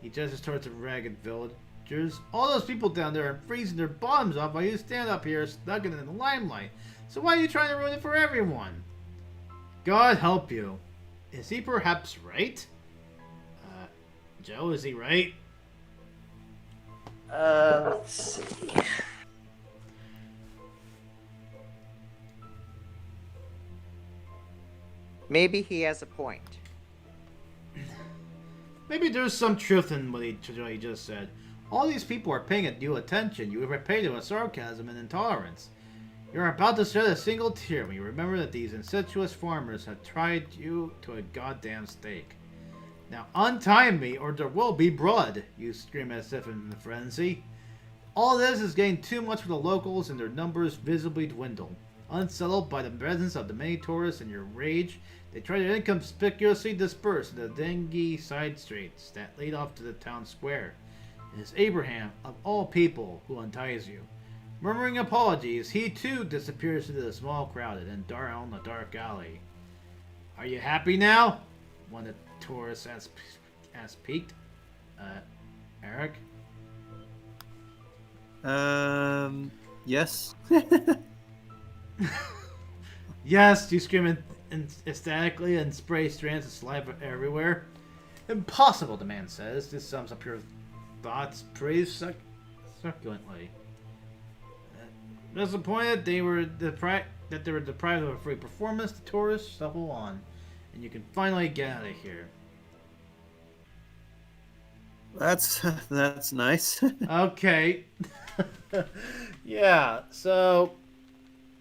he gestures towards the ragged villagers. All those people down there are freezing their bottoms off while you stand up here stuck in the limelight. So why are you trying to ruin it for everyone? God help you. Is he perhaps right? Joe, is he right? Let's see. Maybe he has a point. Maybe there's some truth in what he just said. All these people are paying you attention. You repay them with sarcasm and intolerance. You're about to shed a single tear when you remember that these incestuous farmers have tied you to a goddamn stake. Now untie me or there will be blood, you scream as if in a frenzy. All this is getting too much for the locals and their numbers visibly dwindle. Unsettled by the presence of the many tourists and your rage, they try to inconspicuously disperse into the dingy side streets that lead off to the town square. It is Abraham, of all people, who unties you. Murmuring apologies, he too disappears into the small crowd and down the dark alley. Are you happy now? One of the tourists has peeked. Eric? Yes. Yes, you scream ecstatically and spray strands of saliva everywhere. Impossible, the man says. This sums up your thoughts pretty succulently. Disappointed they were deprived of a free performance, the tourists shuffle on, and you can finally get out of here. That's nice. Okay. Yeah. So,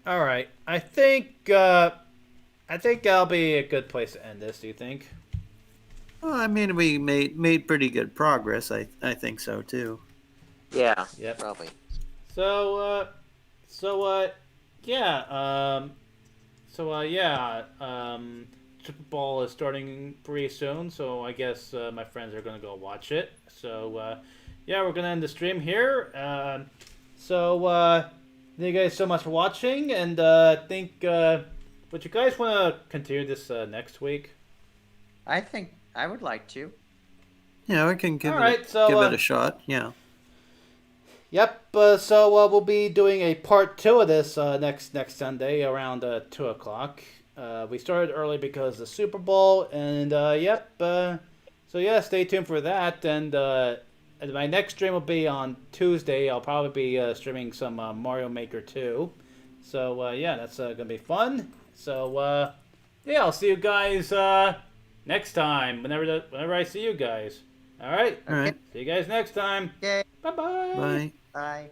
all right. I think that'll be a good place to end this. Do you think? Well, I mean, we made pretty good progress. I think so too. Yeah. Yep. Probably. So, yeah. Super Bowl is starting pretty soon, so I guess my friends are gonna go watch it. So, yeah, we're gonna end the stream here. Thank you guys so much for watching, and would you guys want to continue this next week? I think I would like to. Yeah, we can give All right, give it a shot. Yeah. Yep. We'll be doing a part 2 of this next Sunday around 2 o'clock. We started early because of the Super Bowl, and yep. So yeah, stay tuned for that. And my next stream will be on Tuesday. I'll probably be streaming some Mario Maker 2. So yeah, that's gonna be fun. So yeah, I'll see you guys next time. Whenever I see you guys. All right. All right. See you guys next time. Okay. Bye-bye. Bye. Bye.